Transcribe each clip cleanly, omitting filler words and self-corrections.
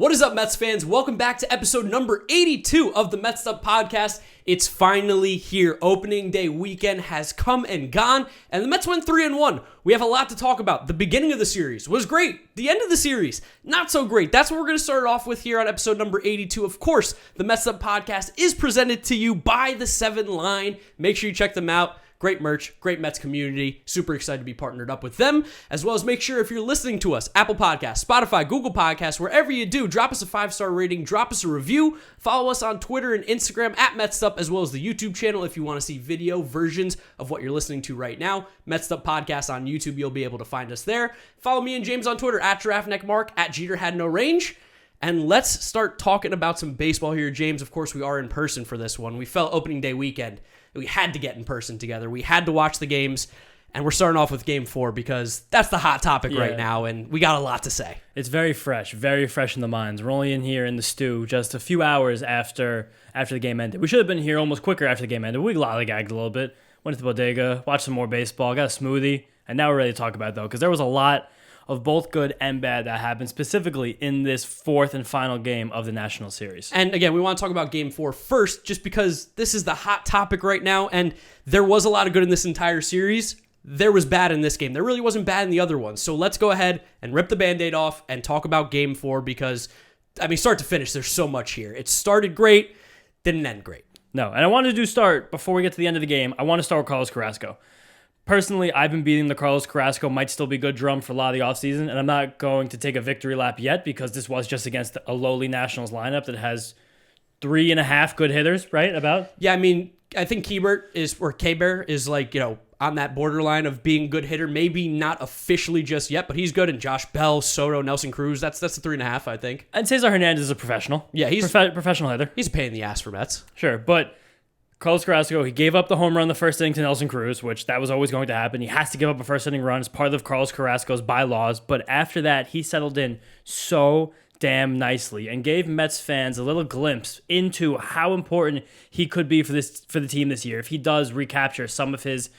What is up, Mets fans? Welcome back to episode number 82 of the Mets'd podcast. It's finally here. Opening day weekend has come and gone, and the Mets went 3-1. We have a lot to talk about. The beginning of the series was great. The end of the series, not so great. That's what we're going to start off with here on episode number 82. Of course, the Mets'd podcast is presented to you by the 7 Line. Make sure you check them out. Great merch, great Mets community. Super excited to be partnered up with them, as well as make sure if you're listening to us, Apple Podcasts, Spotify, Google Podcasts, wherever you do, drop us a 5-star rating, drop us a review, follow us on Twitter and Instagram at Mets'd, as well as the YouTube channel if you want to see video versions of what you're listening to right now. Mets'd Podcast on YouTube, you'll be able to find us there. Follow me and James on Twitter at GiraffeNeckMark, at Jeter Had No Range. And let's start talking about some baseball here, James. Of course, we are in person for this one. We felt opening day weekend. We had to get in person together. We had to watch the games, and we're starting off with Game 4 because that's the hot topic right now, and we got a lot to say. It's very fresh in the minds. We're only in here in the stew just a few hours after the game ended. We should have been here almost quicker after the game ended. We lollygagged a little bit, went to the bodega, watched some more baseball, got a smoothie, and now we're ready to talk about it, though, because there was a lot of both good and bad that happened, specifically in this fourth and final game of the National Series. And again, we want to talk about Game 4 first, just because this is the hot topic right now, and there was a lot of good in this entire series. There was bad in this game. There really wasn't bad in the other ones. So let's go ahead and rip the Band-Aid off and talk about Game 4 because, I mean, start to finish, there's so much here. It started great, didn't end great. No, and I wanted to start, before we get to the end of the game, I want to start with Carlos Carrasco. Personally, I've been beating the Carlos Carrasco might still be good drum for a lot of the offseason, and I'm not going to take a victory lap yet because this was just against a lowly Nationals lineup that has 3.5 good hitters, right? About? Yeah, I mean, I think K-Bear is like, on that borderline of being a good hitter. Maybe not officially just yet, but he's good. And Josh Bell, Soto, Nelson Cruz, that's the 3.5, I think. And Cesar Hernandez is a professional. Yeah, he's professional hitter. He's a pain in the ass for Mets. Sure, but Carlos Carrasco, he gave up the home run the first inning to Nelson Cruz, which that was always going to happen. He has to give up a first inning run. It's part of Carlos Carrasco's bylaws. But after that, he settled in so damn nicely and gave Mets fans a little glimpse into how important he could be for the team this year if he does recapture some of his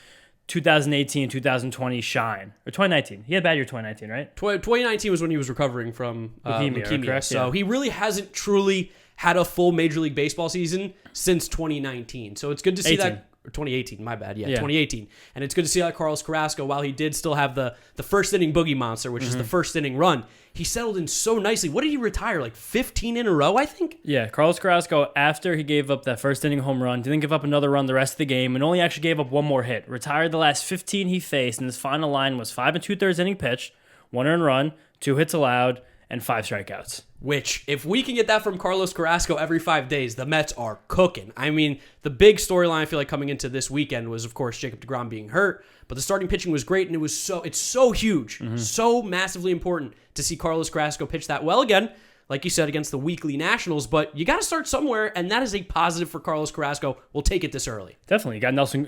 2018-2020 shine. Or 2019. He had a bad year 2019, right? 2019 was when he was recovering from leukemia. Correct? So he really hasn't truly had a full Major League Baseball season since 2019. So it's good to see 18. that. 2018, my bad. Yeah, 2018. And it's good to see that Carlos Carrasco, while he did still have the first inning boogie monster, which is the first inning run, he settled in so nicely. What did he retire? Like 15 in a row, I think? Yeah, Carlos Carrasco, after he gave up that first inning home run, didn't give up another run the rest of the game, and only actually gave up one more hit. Retired the last 15 he faced, and his final line was 5 2/3 inning pitched, 1 earned run, 2 hits allowed, and 5 strikeouts. Which, if we can get that from Carlos Carrasco every 5 days, the Mets are cooking. I mean, the big storyline I feel like coming into this weekend was, of course, Jacob deGrom being hurt, but the starting pitching was great, and it's so huge, so massively important to see Carlos Carrasco pitch that well again, like you said, against the weekly Nationals, but you got to start somewhere, and that is a positive for Carlos Carrasco. We'll take it this early. Definitely.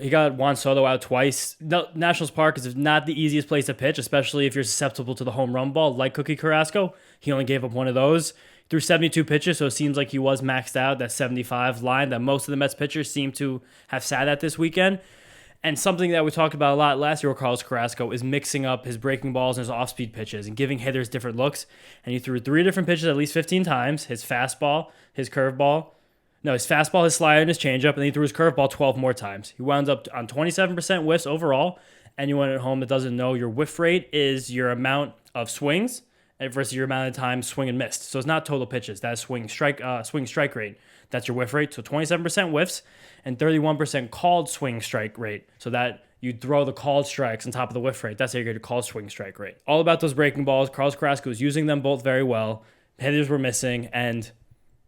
He got Juan Soto out twice. Nationals Park is not the easiest place to pitch, especially if you're susceptible to the home run ball, like Cookie Carrasco. He only gave up one of those. Threw 72 pitches, so it seems like he was maxed out, that 75 line that most of the Mets pitchers seem to have sat at this weekend. And something that we talked about a lot last year with Carlos Carrasco is mixing up his breaking balls and his off-speed pitches and giving hitters different looks. And he threw 3 different pitches at least 15 times, his fastball, his fastball, his slider, and his changeup, and then he threw his curveball 12 more times. He wound up on 27% whiffs overall. Anyone at home that doesn't know, your whiff rate is your amount of swings versus your amount of time swing and missed. So it's not total pitches. That's swing strike rate. That's your whiff rate. So 27% whiffs and 31% called swing strike rate. So that you throw the called strikes on top of the whiff rate. That's how you get your called swing strike rate. All about those breaking balls. Carlos Carrasco was using them both very well. Hitters were missing, and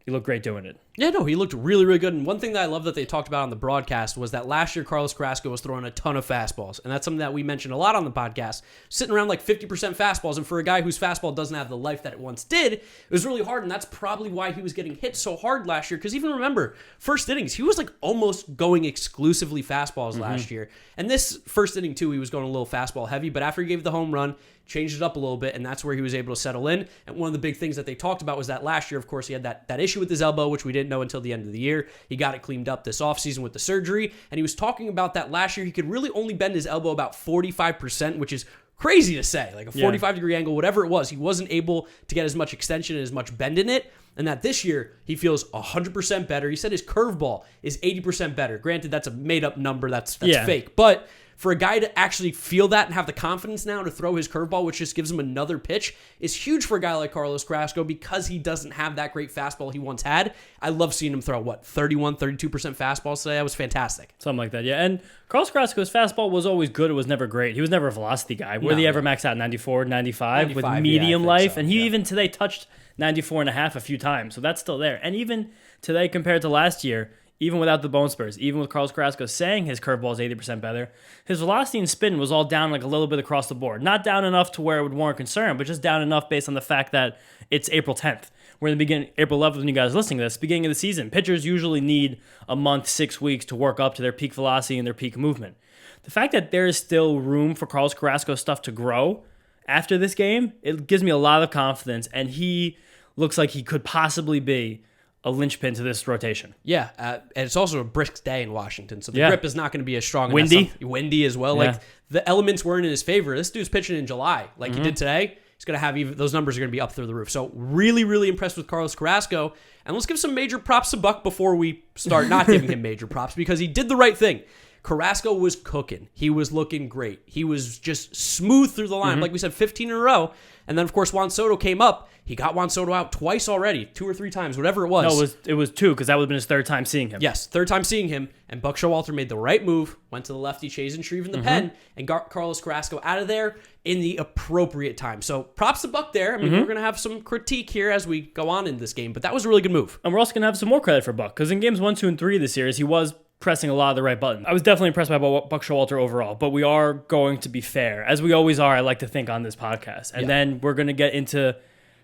he looked great doing it. Yeah, no, he looked really, really good. And one thing that I love that they talked about on the broadcast was that last year Carlos Carrasco was throwing a ton of fastballs. And that's something that we mentioned a lot on the podcast. Sitting around like 50% fastballs. And for a guy whose fastball doesn't have the life that it once did, it was really hard. And that's probably why he was getting hit so hard last year. Because even remember, first innings, he was like almost going exclusively fastballs last year. And this first inning too, he was going a little fastball heavy. But after he gave the home run, changed it up a little bit, and that's where he was able to settle in. And one of the big things that they talked about was that last year, of course, he had that issue with his elbow, which we didn't know until the end of the year. He got it cleaned up this offseason with the surgery, and he was talking about that last year he could really only bend his elbow about 45%, which is crazy to say, like a 45-degree angle, whatever it was. He wasn't able to get as much extension and as much bend in it, and that this year he feels 100% better. He said his curveball is 80% better. Granted, that's a made-up number. That's fake. But for a guy to actually feel that and have the confidence now to throw his curveball, which just gives him another pitch, is huge for a guy like Carlos Carrasco because he doesn't have that great fastball he once had. I love seeing him throw, 32% fastballs today? That was fantastic. Something like that, yeah. And Carlos Carrasco's fastball was always good. It was never great. He was never a velocity guy. Where did he ever max out? 94, 95 with medium life? So, and he even today touched 94.5 a few times, so that's still there. And even today compared to last year, even without the bone spurs, even with Carlos Carrasco saying his curveball is 80% better, his velocity and spin was all down like a little bit across the board. Not down enough to where it would warrant concern, but just down enough based on the fact that it's April 10th. We're in the beginning, April 11th when you guys are listening to this, beginning of the season. Pitchers usually need a month, 6 weeks to work up to their peak velocity and their peak movement. The fact that there is still room for Carlos Carrasco's stuff to grow after this game, it gives me a lot of confidence, and he looks like he could possibly be a linchpin to this rotation. Yeah, and it's also a brisk day in Washington, so the grip is not going to be as strong. Windy as well. Yeah. Like, the elements weren't in his favor. This dude's pitching in July, like he did today. He's going to have those numbers are going to be up through the roof. So really, really impressed with Carlos Carrasco. And let's give some major props to Buck before we start not giving him major props, because he did the right thing. Carrasco was cooking. He was looking great. He was just smooth through the line. Like we said, 15 in a row. And then, of course, Juan Soto came up. He got Juan Soto out twice already, 2 or 3 times, whatever it was. No, it was 2, because that would have been his third time seeing him. Yes, third time seeing him. And Buck Showalter made the right move, went to the lefty, Chase and Shreve in the pen, and got Carlos Carrasco out of there in the appropriate time. So props to Buck there. I mean, we're going to have some critique here as we go on in this game, but that was a really good move. And we're also going to have some more credit for Buck, because in games 1, 2, and 3 of the series, he was pressing a lot of the right buttons. I was definitely impressed by Buck Showalter overall, but we are going to be fair, as we always are, I like to think, on this podcast. And then we're going to get into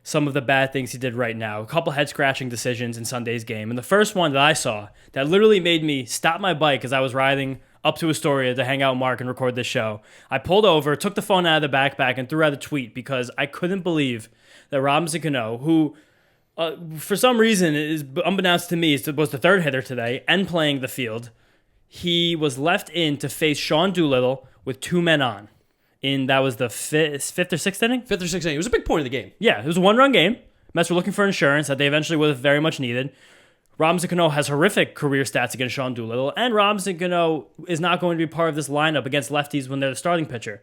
some of the bad things he did right now. A couple head-scratching decisions in Sunday's game. And the first one that I saw that literally made me stop my bike as I was riding up to Astoria to hang out with Mark and record this show. I pulled over, took the phone out of the backpack, and threw out a tweet because I couldn't believe that Robinson Cano, who for some reason, is unbeknownst to me, was the third hitter today and playing the field. He was left in to face Sean Doolittle with 2 men on. That was the fifth or sixth inning? Fifth or sixth inning. It was a big point of the game. Yeah, it was a 1-run game. Mets were looking for insurance that they eventually would have very much needed. Robinson Cano has horrific career stats against Sean Doolittle, and Robinson Cano is not going to be part of this lineup against lefties when they're the starting pitcher.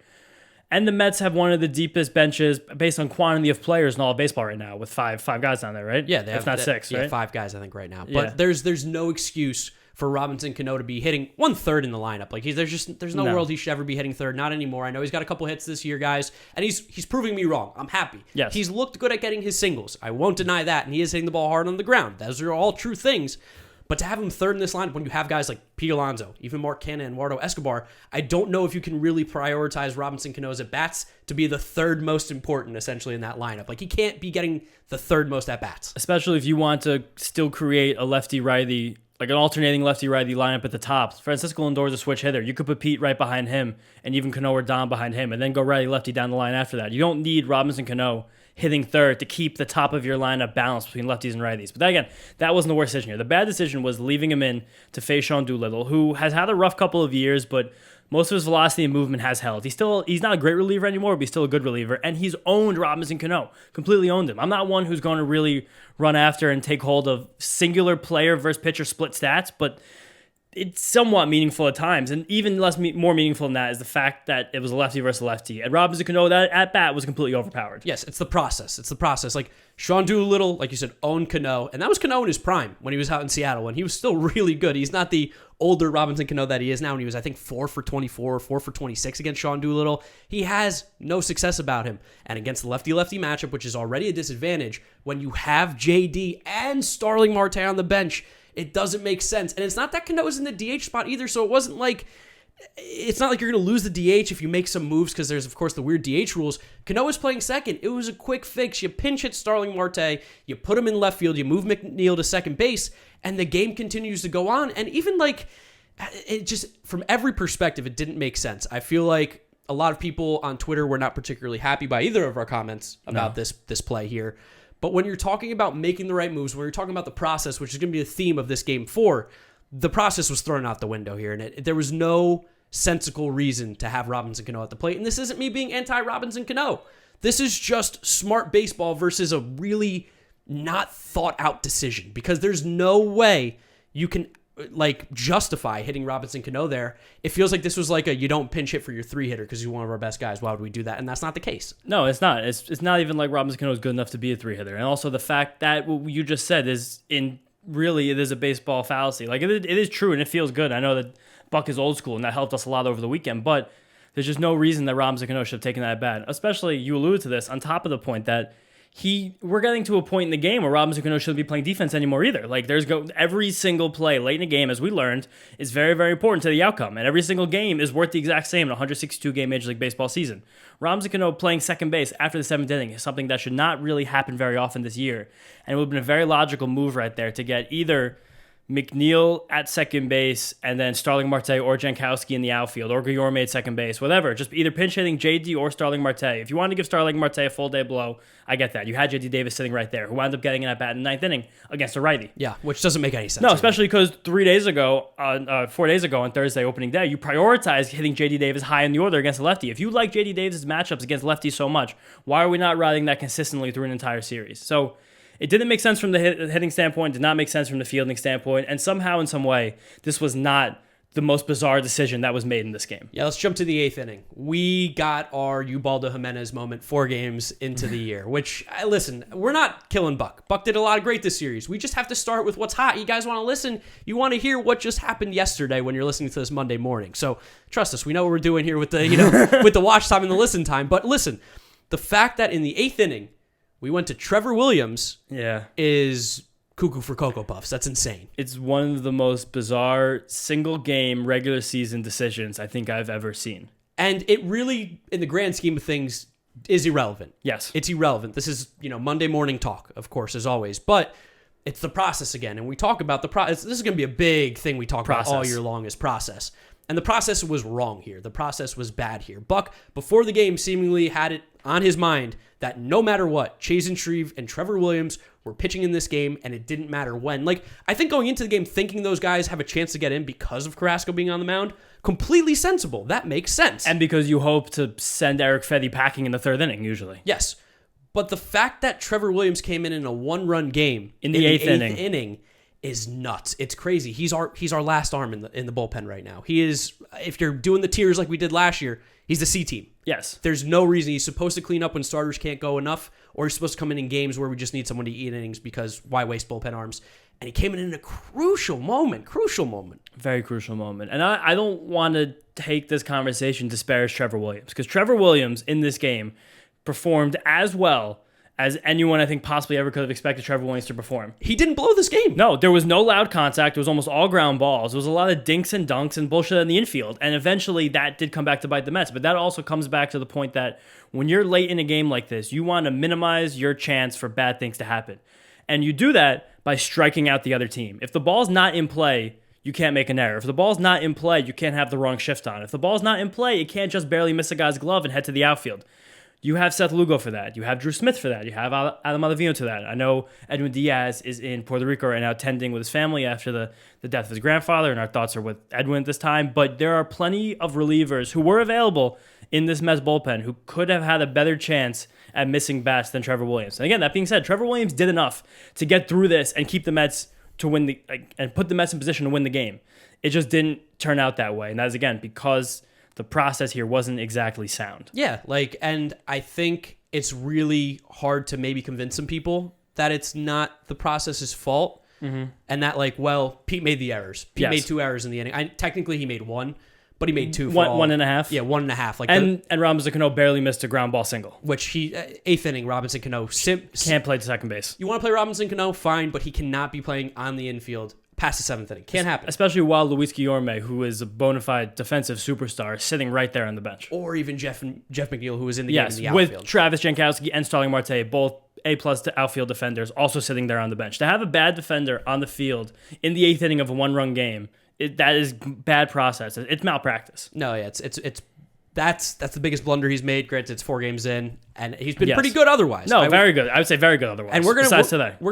And the Mets have one of the deepest benches based on quantity of players in all of baseball right now, with five guys down there, right? Yeah, they have, if not 6, right? 5 guys, I think, right now. But there's no excuse for Robinson Cano to be hitting 1/3 in the lineup. Like there's no world he should ever be hitting third. Not anymore. I know he's got a couple hits this year, guys, and he's proving me wrong. I'm happy. Yes. He's looked good at getting his singles. I won't deny that, and he is hitting the ball hard on the ground. Those are all true things. But to have him third in this lineup when you have guys like Pete Alonso, even Mark Canha and Eduardo Escobar, I don't know if you can really prioritize Robinson Cano's at-bats to be the third most important, essentially, in that lineup. Like, he can't be getting the third most at-bats. Especially if you want to still create a lefty-righty, like an alternating lefty-righty lineup at the top. Francisco Lindor's a switch hitter. You could put Pete right behind him and even Cano or Dom behind him and then go righty-lefty down the line after that. You don't need Robinson Cano hitting third to keep the top of your lineup balanced between lefties and righties. But again, that wasn't the worst decision here. The bad decision was leaving him in to face Sean Doolittle, who has had a rough couple of years, but most of his velocity and movement has held. He's not a great reliever anymore, but he's still a good reliever, and he's owned Robinson Cano, completely owned him. I'm not one who's going to really run after and take hold of singular player versus pitcher split stats, but it's somewhat meaningful at times, and even more meaningful than that is the fact that it was a lefty versus a lefty. And Robinson Cano, that at bat was completely overpowered. Yes, it's the process. Like, Sean Doolittle, like you said, owned Cano, and that was Cano in his prime when he was out in Seattle, when he was still really good. He's not the older Robinson Cano that he is now, and he was, I think, 4 for 24 or 4 for 26 against Sean Doolittle. He has no success about him. And against the lefty-lefty matchup, which is already a disadvantage, when you have JD and Starling Marte on the bench, it doesn't make sense. And it's not that Cano's in the DH spot either, so it's not like you're going to lose the DH if you make some moves, because there's, of course, the weird DH rules. Cano is playing second. It was a quick fix. You pinch hit Starling Marte, you put him in left field, you move McNeil to second base, and the game continues to go on. And even it just, from every perspective, it didn't make sense. I feel like a lot of people on Twitter were not particularly happy by either of our comments about this play here. But when you're talking about making the right moves, when you're talking about the process, which is going to be the theme of this game 4, the process was thrown out the window here. And there was no sensical reason to have Robinson Cano at the plate. And this isn't me being anti-Robinson Cano. This is just smart baseball versus a really not thought out decision, because there's no way you can justify hitting Robinson Cano there. It feels like this was like you don't pinch hit for your 3-hitter because he's one of our best guys. Why would we do that? And that's not the case. No, it's not. It's not even like Robinson Cano is good enough to be a 3-hitter. And also the fact that what you just said is it is a baseball fallacy. Like it is true and it feels good. I know that Buck is old school and that helped us a lot over the weekend, but there's just no reason that Robinson Cano should have taken that at bat. Especially, you alluded to this, on top of the point that we're getting to a point in the game where Robinson Cano shouldn't be playing defense anymore either. Like every single play late in a game, as we learned, is very, very important to the outcome. And every single game is worth the exact same in a 162-game Major League Baseball season. Robinson Cano playing second base after the 7th inning is something that should not really happen very often this year. And it would have been a very logical move right there to get either McNeil at second base, and then Starling Marte or Jankowski in the outfield, or Guillorme at second base, whatever. Just either pinch hitting JD or Starling Marte. If you wanted to give Starling Marte a full day blow, I get that. You had JD Davis sitting right there, who wound up getting an at-bat in the 9th inning against a righty. Yeah, which doesn't make any sense. No, especially because 4 days ago on Thursday opening day, you prioritized hitting JD Davis high in the order against a lefty. If you like JD Davis' matchups against lefties so much, why are we not riding that consistently through an entire series? So it didn't make sense from the hitting standpoint, did not make sense from the fielding standpoint, and somehow in some way, this was not the most bizarre decision that was made in this game. Yeah, let's jump to the 8th inning. We got our Ubaldo Jimenez moment 4 games into the year, which, listen, we're not killing Buck. Buck did a lot of great this series. We just have to start with what's hot. You guys want to listen? You want to hear what just happened yesterday when you're listening to this Monday morning. So trust us, we know what we're doing here with the with the watch time and the listen time. But listen, the fact that in the 8th inning, we went to Trevor Williams is cuckoo for Cocoa Puffs. That's insane. It's one of the most bizarre single-game regular season decisions I think I've ever seen. And it really, in the grand scheme of things, is irrelevant. Yes. It's irrelevant. This is, Monday morning talk, of course, as always. But it's the process again. And we talk about the process. This is going to be a big thing we talk about all year long is process. And the process was wrong here. The process was bad here. Buck, before the game, seemingly had it on his mind that no matter what, Chazen Shreve and Trevor Williams were pitching in this game, and it didn't matter when. I think going into the game thinking those guys have a chance to get in because of Carrasco being on the mound, completely sensible. That makes sense. And because you hope to send Eric Fedde packing in the 3rd inning, usually. Yes. But the fact that Trevor Williams came in a 1-run game in the 8th inning is nuts. It's crazy. He's our last arm in the bullpen right now. He is, if you're doing the tiers like we did last year, he's the C team. Yes. There's no reason. He's supposed to clean up when starters can't go enough, or he's supposed to come in games where we just need someone to eat innings because why waste bullpen arms? And he came in a crucial moment. Very crucial moment. And I don't want to take this conversation to disparage Trevor Williams, because Trevor Williams in this game performed as well as anyone I think possibly ever could have expected Trevor Williams to perform. He didn't blow this game. No, there was no loud contact. It was almost all ground balls. There was a lot of dinks and dunks and bullshit in the infield. And eventually that did come back to bite the Mets. But that also comes back to the point that when you're late in a game like this, you want to minimize your chance for bad things to happen. And you do that by striking out the other team. If the ball's not in play, you can't make an error. If the ball's not in play, you can't have the wrong shift on. If the ball's not in play, it can't just barely miss a guy's glove and head to the outfield. You have Seth Lugo for that. You have Drew Smith for that. You have Adam Ottavino to that. I know Edwin Diaz is in Puerto Rico right now tending with his family after the death of his grandfather, and our thoughts are with Edwin at this time. But there are plenty of relievers who were available in this Mets bullpen who could have had a better chance at missing bats than Trevor Williams. And again, that being said, Trevor Williams did enough to get through this and keep the Mets to win and put the Mets in position to win the game. It just didn't turn out that way. And that is, again, because the process here wasn't exactly sound. Yeah, and I think it's really hard to maybe convince some people that it's not the process's fault, and that, Pete made the errors. Pete made 2 errors in the inning. Technically, he made 1, but he made 2 for one and a half. Yeah, 1.5. And Robinson Cano barely missed a ground ball single. Which he, 8th inning, Robinson Cano can't play to second base. You want to play Robinson Cano, fine, but he cannot be playing on the infield past the 7th inning. Can't happen. Especially while Luis Guillorme, who is a bona fide defensive superstar, is sitting right there on the bench. Or even Jeff McNeil, who was in the game in the outfield. With Travis Jankowski and Starling Marte, both A-plus outfield defenders, also sitting there on the bench. To have a bad defender on the field in the 8th inning of a 1-run game, that is bad process. It's malpractice. No, yeah, that's the biggest blunder he's made. Granted, it's 4 games in, and he's been pretty good otherwise. No, very good. I would say very good otherwise. And we're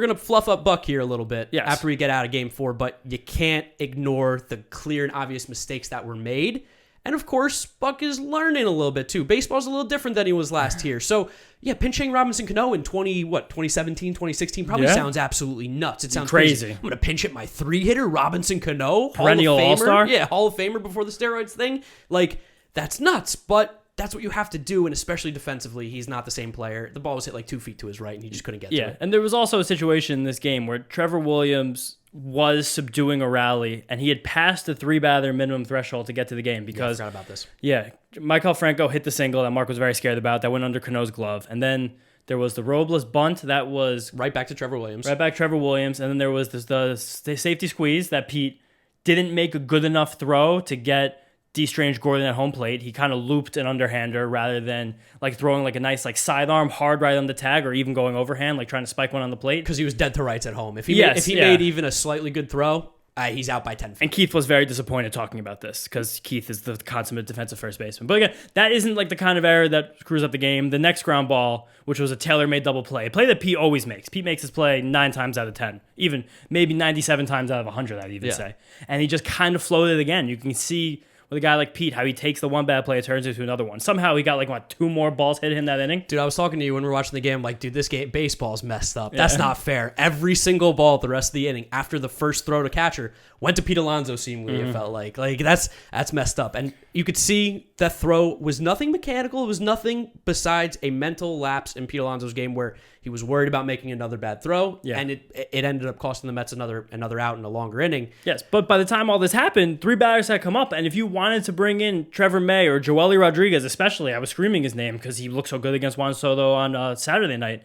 gonna fluff up Buck here a little bit after we get out of Game 4, but you can't ignore the clear and obvious mistakes that were made. And of course, Buck is learning a little bit too. Baseball's a little different than he was last year. So yeah, pinching Robinson Cano in 2017, 2016 probably sounds absolutely nuts. It sounds crazy. I'm going to pinch hit my 3-hitter, Robinson Cano, perennial All-Star. Yeah, Hall of Famer before the steroids thing. Like, that's nuts, but that's what you have to do, and especially defensively, he's not the same player. The ball was hit like 2 feet to his right, and he just couldn't get to it. And there was also a situation in this game where Trevor Williams was subduing a rally, and he had passed the 3-batter minimum threshold to get to the game because... I forgot about this. Yeah, Michael Franco hit the single that Mark was very scared about. That went under Cano's glove. And then there was the Robles bunt that was... Right back to Trevor Williams. And then there was the safety squeeze that Pete didn't make a good enough throw to get... Strange Gordon at home plate. He kind of looped an underhander rather than like throwing like a nice like sidearm hard right on the tag or even going overhand, like trying to spike one on the plate. Because he was dead to rights at home. If he made even a slightly good throw, he's out by 10 feet. And Keith was very disappointed talking about this because Keith is the consummate defensive first baseman. But again, that isn't like the kind of error that screws up the game. The next ground ball, which was a Tylor-made double play, a play that Pete always makes. Pete makes his play 9 times out of 10, even maybe 97 times out of 100, I'd even say. And he just kind of floated again. You can see with a guy like Pete, how he takes the one bad play and turns it into another one. Somehow he got like 2 more balls hit him that inning. Dude, I was talking to you when we were watching the game. I'm like, dude, this game, baseball's messed up. That's not fair. Every single ball the rest of the inning after the first throw to catcher went to Pete Alonso, seemingly, it felt like. Like, that's messed up. And you could see that throw was nothing mechanical. It was nothing besides a mental lapse in Pete Alonso's game where he was worried about making another bad throw, and it ended up costing the Mets another out in a longer inning. Yes, but by the time all this happened, 3 batters had come up, and if you wanted to bring in Trevor May or Joely Rodriguez, especially, I was screaming his name because he looked so good against Juan Soto on Saturday night,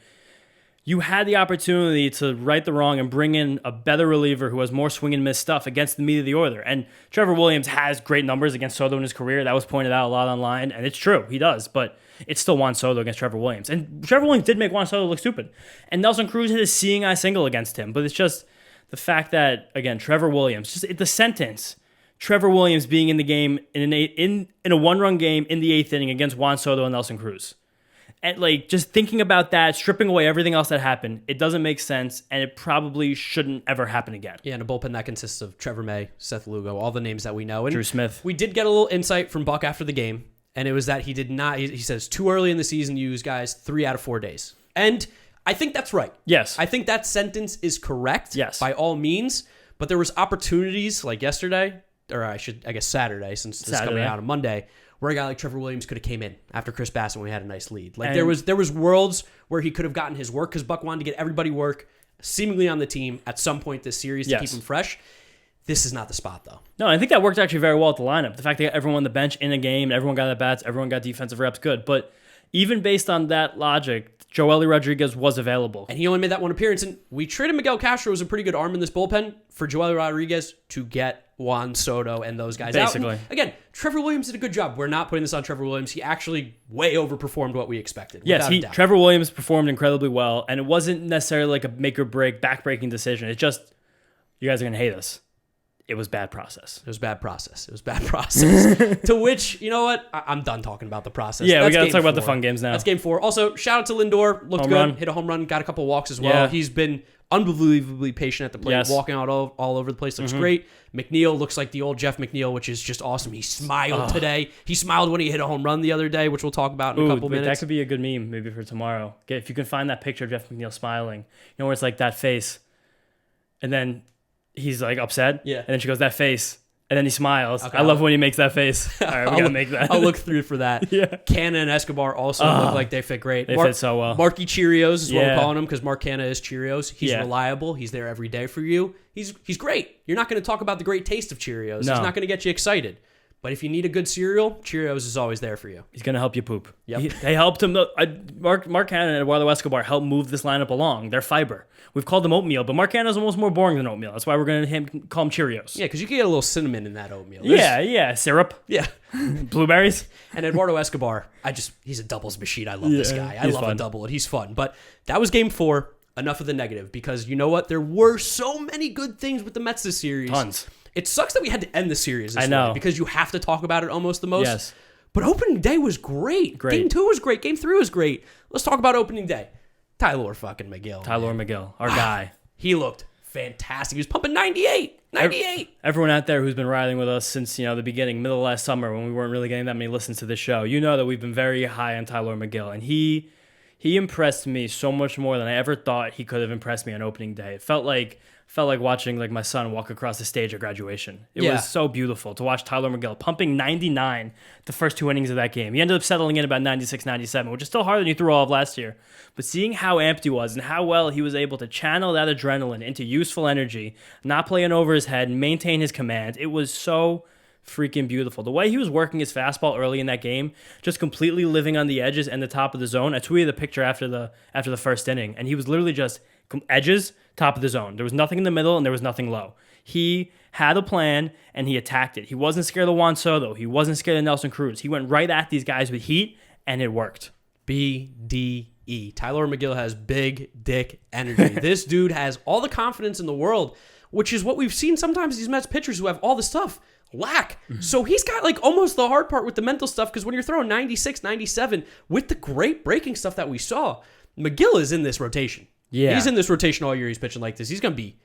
you had the opportunity to right the wrong and bring in a better reliever who has more swing and miss stuff against the meat of the order. And Trevor Williams has great numbers against Soto in his career. That was pointed out a lot online, and it's true. He does, but it's still Juan Soto against Trevor Williams. And Trevor Williams did make Juan Soto look stupid. And Nelson Cruz hit a seeing eye single against him. But it's just the fact that, again, Trevor Williams, just the sentence, Trevor Williams being in the game in a 1-run game in the 8th inning against Juan Soto and Nelson Cruz. And like just thinking about that, stripping away everything else that happened, it doesn't make sense, and it probably shouldn't ever happen again. Yeah, and a bullpen that consists of Trevor May, Seth Lugo, all the names that we know. And Drew Smith. We did get a little insight from Buck after the game, and it was that he did not, he says, too early in the season to use guys 3 out of 4 days. And I think that's right. Yes. I think that sentence is correct. Yes. By all means, but there was opportunities like yesterday, or I guess Saturday, since this is coming out on Monday, where a guy like Trevor Williams could have came in after Chris Bassitt when we had a nice lead. Like there was worlds where he could have gotten his work because Buck wanted to get everybody work seemingly on the team at some point this series to keep him fresh. This is not the spot, though. No, I think that worked actually very well at the lineup. The fact that everyone on the bench in a game, everyone got at bats, everyone got defensive reps, good. But even based on that logic, Joely Rodriguez was available. And he only made that one appearance. And we traded Miguel Castro as a pretty good arm in this bullpen for Joely Rodriguez to get Juan Soto and those guys basically out. And again, Trevor Williams did a good job. We're not putting this on Trevor Williams. He actually way overperformed what we expected. Yes, Trevor Williams performed incredibly well, and it wasn't necessarily like a make or break, back-breaking decision. It's just, you guys are going to hate us. It was bad process. It was bad process. To which, you know what? I'm done talking about the process. Yeah, we got to talk about the fun games now. That's game 4. Also, shout out to Lindor. Looked good. Hit a home run. Got a couple walks as well. Yeah. He's been unbelievably patient at the plate. Walking out all over the place. Looks great. McNeil looks like the old Jeff McNeil, which is just awesome. He smiled today. He smiled when he hit a home run the other day, which we'll talk about in a couple minutes. That could be a good meme maybe for tomorrow. If you can find that picture of Jeff McNeil smiling, you know, where it's like that face, and then he's like upset, and then she goes, that face, and then he smiles. Okay, I love when he makes that face. All right, we gotta make that. I'll look through for that. Yeah. Canna and Escobar also look like they fit great. They fit so well. Marky Cheerios is what we're calling him because Mark Canna is Cheerios. He's reliable. He's there every day for you. He's great. You're not going to talk about the great taste of Cheerios. No. He's not going to get you excited. But if you need a good cereal, Cheerios is always there for you. He's going to help you poop. Yep. They helped him. Mark Canna and Eduardo Escobar helped move this lineup along. They're fiber. We've called them oatmeal, but Mark Canna is almost more boring than oatmeal. That's why we're going to call him Cheerios. Yeah, because you can get a little cinnamon in that oatmeal. Syrup. Yeah. Blueberries. And Eduardo Escobar, he's a doubles machine. I love this guy. I love a double, and he's fun. But that was game 4. Enough of the negative, because you know what? There were so many good things with the Mets this series. Tons. It sucks that we had to end the series this way because you have to talk about it almost the most. Yes. But opening day was great. Game 2 was great. Game 3 was great. Let's talk about opening day. Tylor fucking Megill. Tylor Megill, our guy. He looked fantastic. He was pumping 98. 98. Everyone out there who's been riding with us since, the beginning, middle of last summer when we weren't really getting that many listens to the show, you know that we've been very high on Tylor Megill, and he impressed me so much more than I ever thought he could have impressed me on opening day. It felt like watching my son walk across the stage at graduation. It was so beautiful to watch Tylor Megill pumping 99 the first 2 innings of that game. He ended up settling in about 96, 97, which is still harder than he threw all of last year. But seeing how amped he was and how well he was able to channel that adrenaline into useful energy, not playing over his head, and maintain his command, it was so freaking beautiful. The way he was working his fastball early in that game, just completely living on the edges and the top of the zone. I tweeted the picture after the first inning, and he was literally just edges, top of the zone. There was nothing in the middle, and there was nothing low. He had a plan, and he attacked it. He wasn't scared of Juan Soto. He wasn't scared of Nelson Cruz. He went right at these guys with heat, and it worked. BDE. Tylor Megill has big dick energy. This dude has all the confidence in the world, which is what we've seen sometimes these Mets pitchers who have all the stuff lack. So he's got almost the hard part with the mental stuff, because when you're throwing 96, 97 with the great breaking stuff that we saw, Megill is in this rotation. Yeah. He's in this rotation all year. He's pitching like this. He's going to be,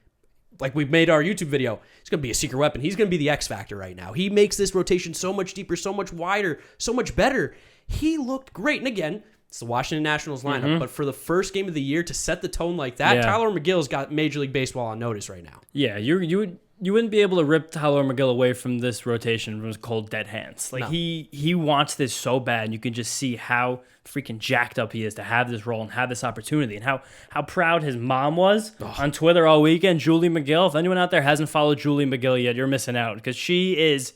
like we've made our YouTube video, he's going to be a secret weapon. He's going to be the X factor right now. He makes this rotation so much deeper, so much wider, so much better. He looked great. And again, it's the Washington Nationals lineup, but for the first game of the year to set the tone like that, Tylor Megill's got Major League Baseball on notice right now. Yeah, you wouldn't be able to rip Tylor Megill away from this rotation from his cold, dead hands. No. He wants this so bad, and you can just see how freaking jacked up he is to have this role and have this opportunity, and how proud his mom was on Twitter all weekend. Julie Megill. If anyone out there hasn't followed Julie Megill yet, you're missing out, because she is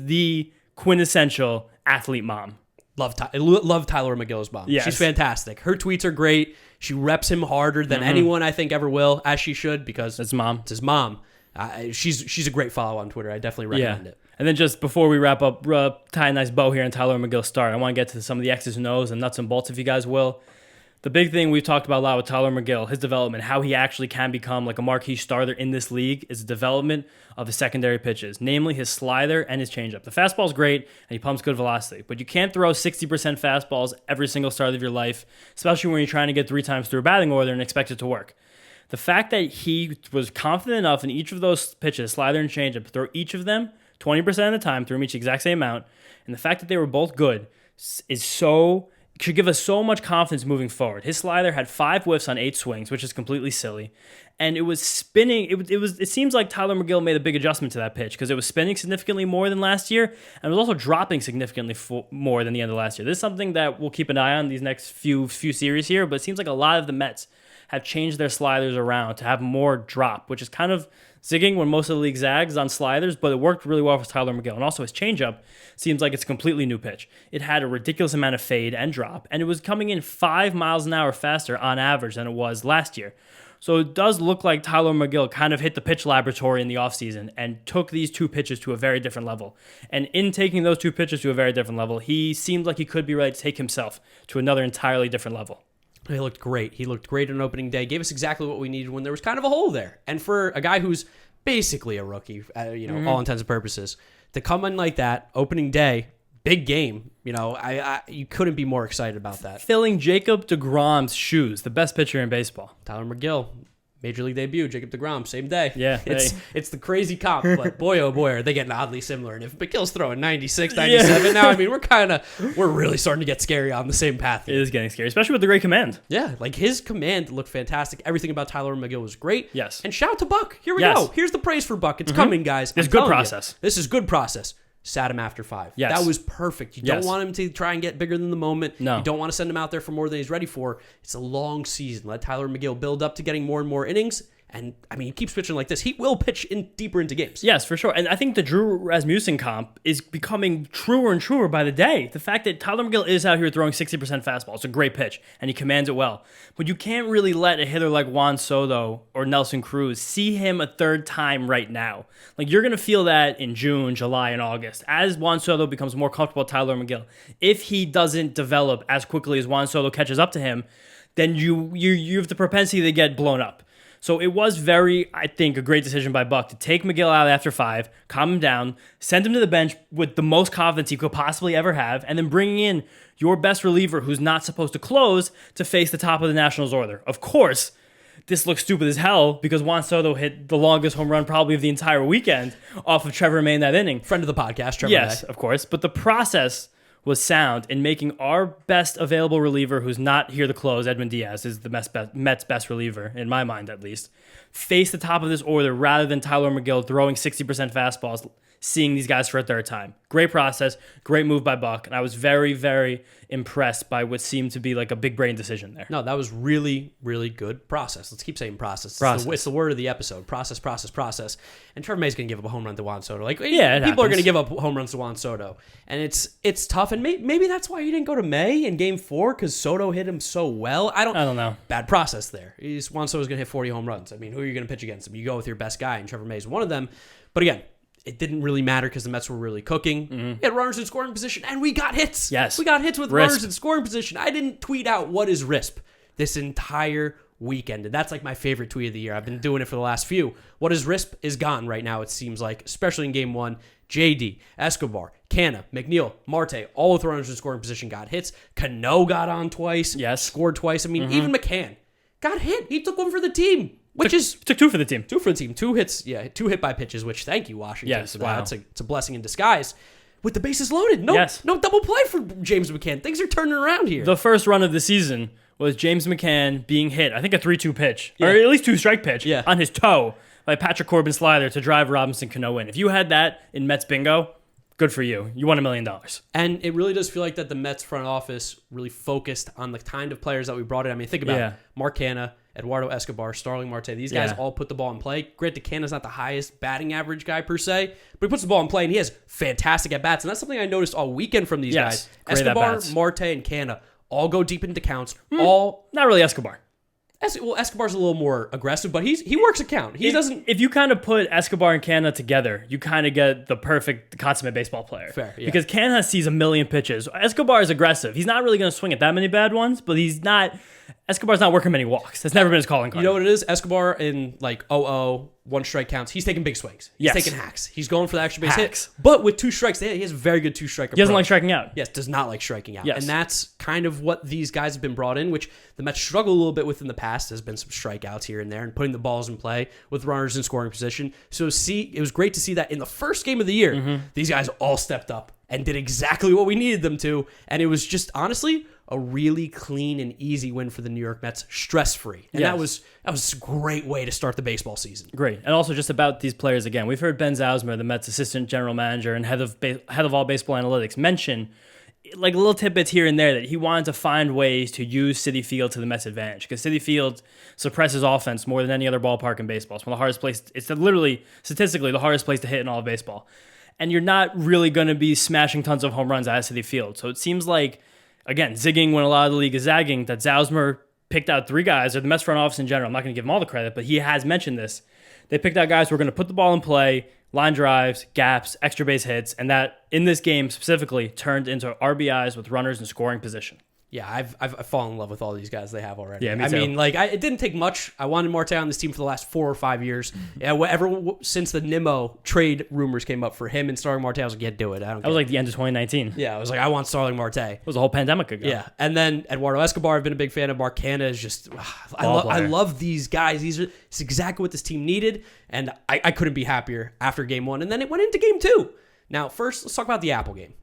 the quintessential athlete mom. Love Tylor Megill's mom. Yes. She's fantastic. Her tweets are great. She reps him harder than anyone I think ever will, as she should, because It's mom. it's his mom. She's a great follow on Twitter. I definitely recommend it. And then just before we wrap up, tie a nice bow here on Tylor Megill's start. I want to get to some of the X's and O's and nuts and bolts, if you guys will. The big thing we've talked about a lot with Tylor Megill, his development, how he actually can become a marquee starter in this league, is the development of his secondary pitches, namely his slider and his changeup. The fastball's great, and he pumps good velocity, but you can't throw 60% fastballs every single start of your life, especially when you're trying to get 3 times through a batting order and expect it to work. The fact that he was confident enough in each of those pitches, slider and changeup, to throw each of them 20% of the time, threw them each the exact same amount, and the fact that they were both good should give us so much confidence moving forward. His slider had 5 whiffs on 8 swings, which is completely silly, and it was spinning. It seems like Tylor Megill made a big adjustment to that pitch, because it was spinning significantly more than last year, and it was also dropping significantly more than the end of last year. This is something that we'll keep an eye on these next few series here, but it seems like a lot of the Mets have changed their sliders around to have more drop, which is kind of zigging when most of the league zags on sliders, but it worked really well for Tylor Megill. And also his changeup seems like it's a completely new pitch. It had a ridiculous amount of fade and drop, and it was coming in 5 miles an hour faster on average than it was last year. So it does look like Tylor Megill kind of hit the pitch laboratory in the offseason and took these 2 pitches to a very different level. And in taking those 2 pitches to a very different level, he seemed like he could be ready to take himself to another entirely different level. He looked great. He looked great on opening day. Gave us exactly what we needed when there was kind of a hole there. And for a guy who's basically a rookie, all intents and purposes, to come in like that, opening day, big game, you couldn't be more excited about that. Filling Jacob deGrom's shoes, the best pitcher in baseball. Tylor Megill, Major League debut, Jacob deGrom, same day. Yeah. It's the crazy comp, but boy, oh boy, are they getting oddly similar. And if Megill's throwing 96, 97 now, we're really starting to get scary on the same path here. It is getting scary, especially with the great command. Yeah, his command looked fantastic. Everything about Tylor Megill was great. Yes. And shout out to Buck. Here we go. Here's the praise for Buck. It's coming, guys. This is good process. This is good process. Sat him after 5. Yes. That was perfect. You don't want him to try and get bigger than the moment. No. You don't want to send him out there for more than he's ready for. It's a long season. Let Tylor Megill build up to getting more and more innings. And, he keeps pitching like this. He will pitch deeper into games. Yes, for sure. And I think the Drew Rasmussen comp is becoming truer and truer by the day. The fact that Tylor Megill is out here throwing 60% fastball. It's a great pitch, and he commands it well. But you can't really let a hitter like Juan Soto or Nelson Cruz see him a third time right now. You're going to feel that in June, July, and August. As Juan Soto becomes more comfortable with Tylor Megill, if he doesn't develop as quickly as Juan Soto catches up to him, then you have the propensity to get blown up. So it was I think, a great decision by Buck to take Megill out after 5, calm him down, send him to the bench with the most confidence he could possibly ever have, and then bringing in your best reliever who's not supposed to close to face the top of the Nationals order. Of course, this looks stupid as hell because Juan Soto hit the longest home run probably of the entire weekend off of Trevor May in that inning. Friend of the podcast, Trevor Yes, May. of course. But the process was sound in making our best available reliever, who's not here to close, Edwin Diaz, is the Mets' best reliever, in my mind at least, face the top of this order rather than Tylor Megill throwing 60% fastballs, seeing these guys for a third time. Great process, great move by Buck, and I was very, very impressed by what seemed to be like a big brain decision there. No, that was really, really good process. Let's keep saying process. It's the word of the episode. Process, process, process. And Trevor May's going to give up a home run to Juan Soto. Like, yeah, people are going to give up home runs to Juan Soto. And it's tough. And maybe that's why he didn't go to May in Game 4, because Soto hit him so well. I don't know. Bad process there. Juan Soto's going to hit 40 home runs. I mean, who are you going to pitch against him? You go with your best guy, and Trevor May's one of them. But again, it didn't really matter because the Mets were really cooking. We had runners in scoring position, and we got hits. Yes. We got hits with runners in scoring position. I didn't tweet out what is RISP this entire weekend, and that's like my favorite tweet of the year. I've been doing it for the last few. What is RISP is gone right now, it seems like, especially in Game 1. JD, Escobar, Canna, McNeil, Marte, all with runners in scoring position got hits. Cano got on twice. Yes. Scored twice. I mean, even McCann got hit. He took one for the team. Took two for the team. Two for the team. 2 hits. Yeah, 2 hit by pitches, which thank you, Washington. Yes, for that. wow. It's a blessing in disguise. With the bases loaded. No double play for James McCann. Things are turning around here. The first run of the season was James McCann being hit, I think a 3-2 pitch, or at least 2-strike pitch, on his toe by Patrick Corbin's slider to drive Robinson Cano in. If you had that in Mets bingo, good for you. You won $1 million. And it really does feel like that the Mets front office really focused on the kind of players that we brought in. I mean, think about Mark Canna, Eduardo Escobar, Starling Marte. These guys all put the ball in play. Granted, Canna's not the highest batting average guy per se, but he puts the ball in play, and he has fantastic at-bats. And that's something I noticed all weekend from these guys. Escobar, Marte, and Canna all go deep into counts. All Not really Escobar. Escobar's a little more aggressive, but he works a count. He doesn't. If you kind of put Escobar and Canna together, you kind of get the perfect consummate baseball player. Fair, yeah. Because Canna sees a million pitches. Escobar is aggressive. He's not really going to swing at that many bad ones, but Escobar's not working many walks. That's never been his calling card. You know what it is? Escobar in like 0-0, 1 strike counts. He's taking big swings. He's taking hacks. He's going for the extra base hit. But with 2 strikes, he has a very good 2-strike approach. He doesn't like striking out. Yes, does not like striking out. Yes. And that's kind of what these guys have been brought in, which the Mets struggle a little bit with in the past. There's been some strikeouts here and there and putting the balls in play with runners in scoring position. So it was great to see that in the first game of the year, these guys all stepped up and did exactly what we needed them to. And it was just, honestly, a really clean and easy win for the New York Mets, stress-free. And that was a great way to start the baseball season. Great. And also just about these players again. We've heard Ben Zausmer, the Mets assistant general manager and head of all baseball analytics, mention like little tidbits here and there that he wanted to find ways to use Citi Field to the Mets' advantage, because Citi Field suppresses offense more than any other ballpark in baseball. It's one of the hardest places. It's literally statistically the hardest place to hit in all of baseball. And you're not really going to be smashing tons of home runs at Citi Field. So it seems like, again, zigging when a lot of the league is zagging, that Zausmer picked out 3 guys, or the Mets front office in general. I'm not going to give him all the credit, but he has mentioned this. They picked out guys who are going to put the ball in play, line drives, gaps, extra base hits, and that, in this game specifically, turned into RBIs with runners in scoring position. Yeah, I've fallen in love with all these guys they have already. Yeah, me too. I mean, it didn't take much. I wanted Marte on this team for the last 4 or 5 years. Yeah, since the Nimmo trade rumors came up for him and Starling Marte, I was like, yeah, do it. That was like the end of 2019. Yeah, I was like, I want Starling Marte. It was a whole pandemic ago. Yeah, and then Eduardo Escobar, I've been a big fan of. Mark Canna is just, I love these guys. It's exactly what this team needed, and I couldn't be happier after Game 1. And then it went into Game 2. Now, first, let's talk about the Apple game.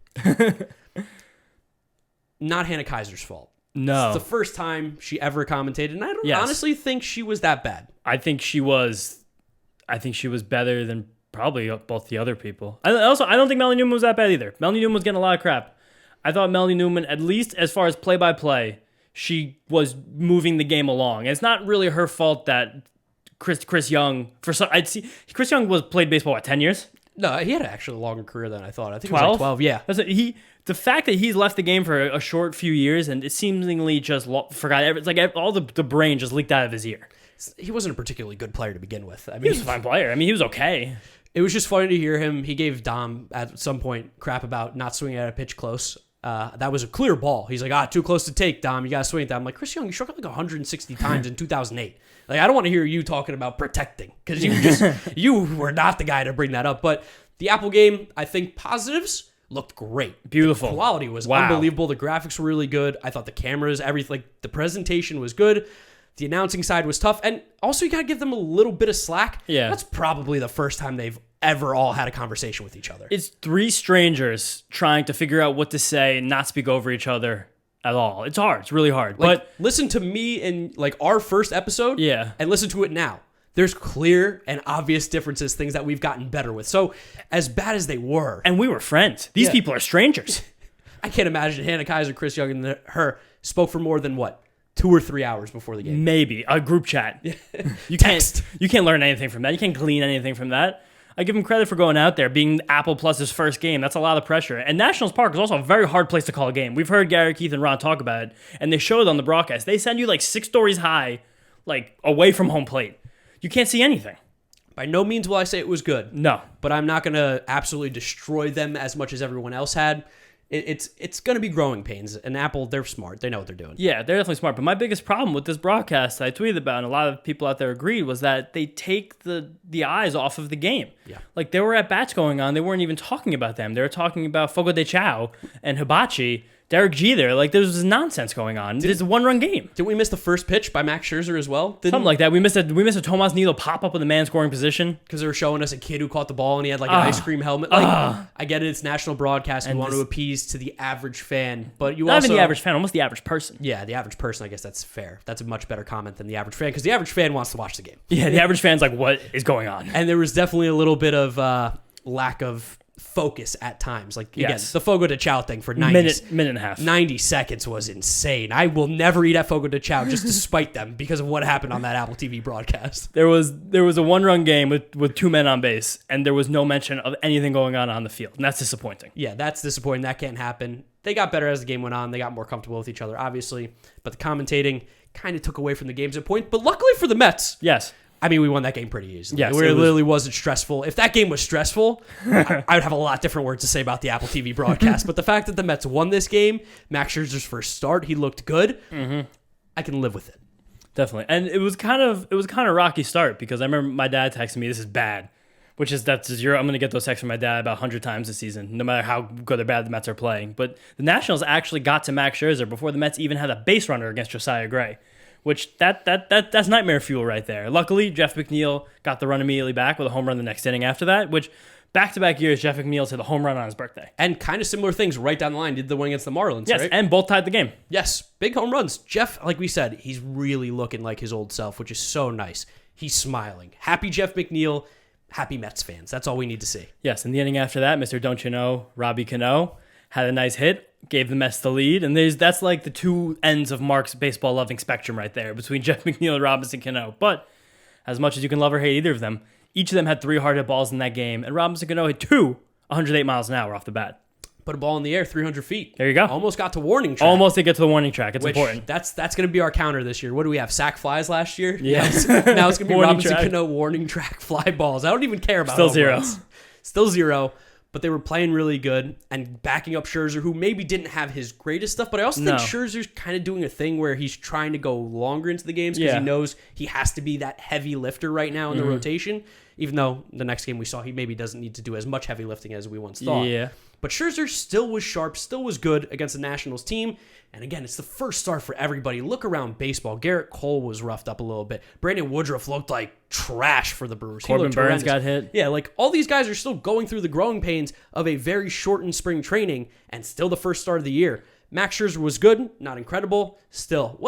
Not Hannah Kaiser's fault. No. It's the first time she ever commentated, and I don't honestly think she was that bad. I think she was better than probably both the other people. I don't think Melanie Newman was that bad either. Melanie Newman was getting a lot of crap. I thought Melanie Newman, at least as far as play-by-play, she was moving the game along. And it's not really her fault that Chris Young, Chris Young played baseball, 10 years? No, he had actually a longer career than I thought. I think 12? It was like 12, yeah. The fact that he's left the game for a short few years and it seemingly just forgot, it's like all the brain just leaked out of his ear. He wasn't a particularly good player to begin with. I mean, he was a fine player. I mean, he was okay. It was just funny to hear him. He gave Dom at some point crap about not swinging at a pitch close. That was a clear ball. He's like, too close to take, Dom. You got to swing at that. I'm like, Chris Young, you struck out like 160 times in 2008. Like, I don't want to hear you talking about protecting because you were not the guy to bring that up. But the Apple game, I think positives. Looked great. Beautiful. The quality was unbelievable. The graphics were really good. I thought the cameras, everything, like the presentation was good. The announcing side was tough. And also, you got to give them a little bit of slack. Yeah. That's probably the first time they've ever all had a conversation with each other. It's three strangers trying to figure out what to say and not speak over each other at all. It's hard. It's really hard. Like, but listen to me in like our first episode and listen to it now. There's clear and obvious differences, things that we've gotten better with. So as bad as they were. And we were friends. These people are strangers. I can't imagine Hannah Kaiser, Chris Young, and her spoke for more than 2 or 3 hours before the game. Maybe. A group chat. You can't learn anything from that. You can't glean anything from that. I give him credit for going out there, being Apple Plus's first game. That's a lot of pressure. And Nationals Park is also a very hard place to call a game. We've heard Gary, Keith, and Ron talk about it, and they showed on the broadcast. They send you like 6 stories high, like away from home plate. You can't see anything. By no means will I say it was good. No. But I'm not going to absolutely destroy them as much as everyone else had. It's going to be growing pains. And Apple, they're smart. They know what they're doing. Yeah, they're definitely smart. But my biggest problem with this broadcast that I tweeted about, and a lot of people out there agreed, was that they take the eyes off of the game. Yeah. Like, there were at-bats going on. They weren't even talking about them. They were talking about Fogo de Chao and Hibachi, Derek Jeter. Like, there was nonsense going on. It's a one-run game. Did we miss the first pitch by Max Scherzer as well? Something like that. We missed a Tomas Nido pop-up in the man scoring position. Because they were showing us a kid who caught the ball and he had like an ice cream helmet. Like, I get it. It's national broadcast. We want to appease to the average fan. But you not also... even the average fan, almost the average person. Yeah, the average person, I guess that's fair. That's a much better comment than the average fan. Because the average fan wants to watch the game. Yeah, the average fan's like, what is going on? And there was definitely a little bit of lack of focus at times. Like, again, the Fogo de Chao thing for 90 minute and a half. 90 seconds was insane. I will never eat at Fogo de Chao just to spite them because of what happened on that Apple TV broadcast. There was a one-run game with 2 men on base, and there was no mention of anything going on the field, and that's disappointing. Yeah, that's disappointing. That can't happen. They got better as the game went on. They got more comfortable with each other, obviously, but the commentating kind of took away from the games at point. But luckily for the Mets, yes. I mean, we won that game pretty easily. Yes, it literally wasn't stressful. If that game was stressful, I would have a lot different words to say about the Apple TV broadcast. But the fact that the Mets won this game, Max Scherzer's first start, he looked good. Mm-hmm. I can live with it. Definitely, and it was kind of a rocky start because I remember my dad texting me, "This is bad," I'm going to get those texts from my dad about 100 times this season, no matter how good or bad the Mets are playing. But the Nationals actually got to Max Scherzer before the Mets even had a base runner against Josiah Gray. Which that's nightmare fuel right there. Luckily, Jeff McNeil got the run immediately back with a home run the next inning after that, which back-to-back years, Jeff McNeil's hit a home run on his birthday. And kind of similar things right down the line. Did the win against the Marlins, yes, right? And both tied the game. Yes, big home runs. Jeff, like we said, he's really looking like his old self, which is so nice. He's smiling. Happy Jeff McNeil, happy Mets fans. That's all we need to see. Yes, in the inning after that, Mr. Don't You Know, Robbie Cano, had a nice hit, gave the Mets the lead, and that's like the two ends of Mark's baseball-loving spectrum right there, between Jeff McNeil and Robinson Cano. But as much as you can love or hate either of them, each of them had 3 hard hit balls in that game, and Robinson Cano hit 2 108 miles an hour off the bat. Put a ball in the air 300 feet. There you go. Almost got to warning track. Almost did get to the warning track. It's important. That's going to be our counter this year. What do we have? Sack flies last year? Yeah. Now it's going to be Robinson track. Cano warning track fly balls. I don't even care about Still home 0. runs. Still 0. But they were playing really good and backing up Scherzer, who maybe didn't have his greatest stuff. But I also think Scherzer's kind of doing a thing where he's trying to go longer into the games because he knows he has to be that heavy lifter right now in the rotation. Even though the next game we saw, he maybe doesn't need to do as much heavy lifting as we once thought. Yeah. But Scherzer still was sharp, still was good against the Nationals team. And again, it's the first start for everybody. Look around baseball. Garrett Cole was roughed up a little bit. Brandon Woodruff looked like trash for the Brewers. Corbin Burns got hit. Yeah, like all these guys are still going through the growing pains of a very shortened spring training and still the first start of the year. Max Scherzer was good, not incredible. Still,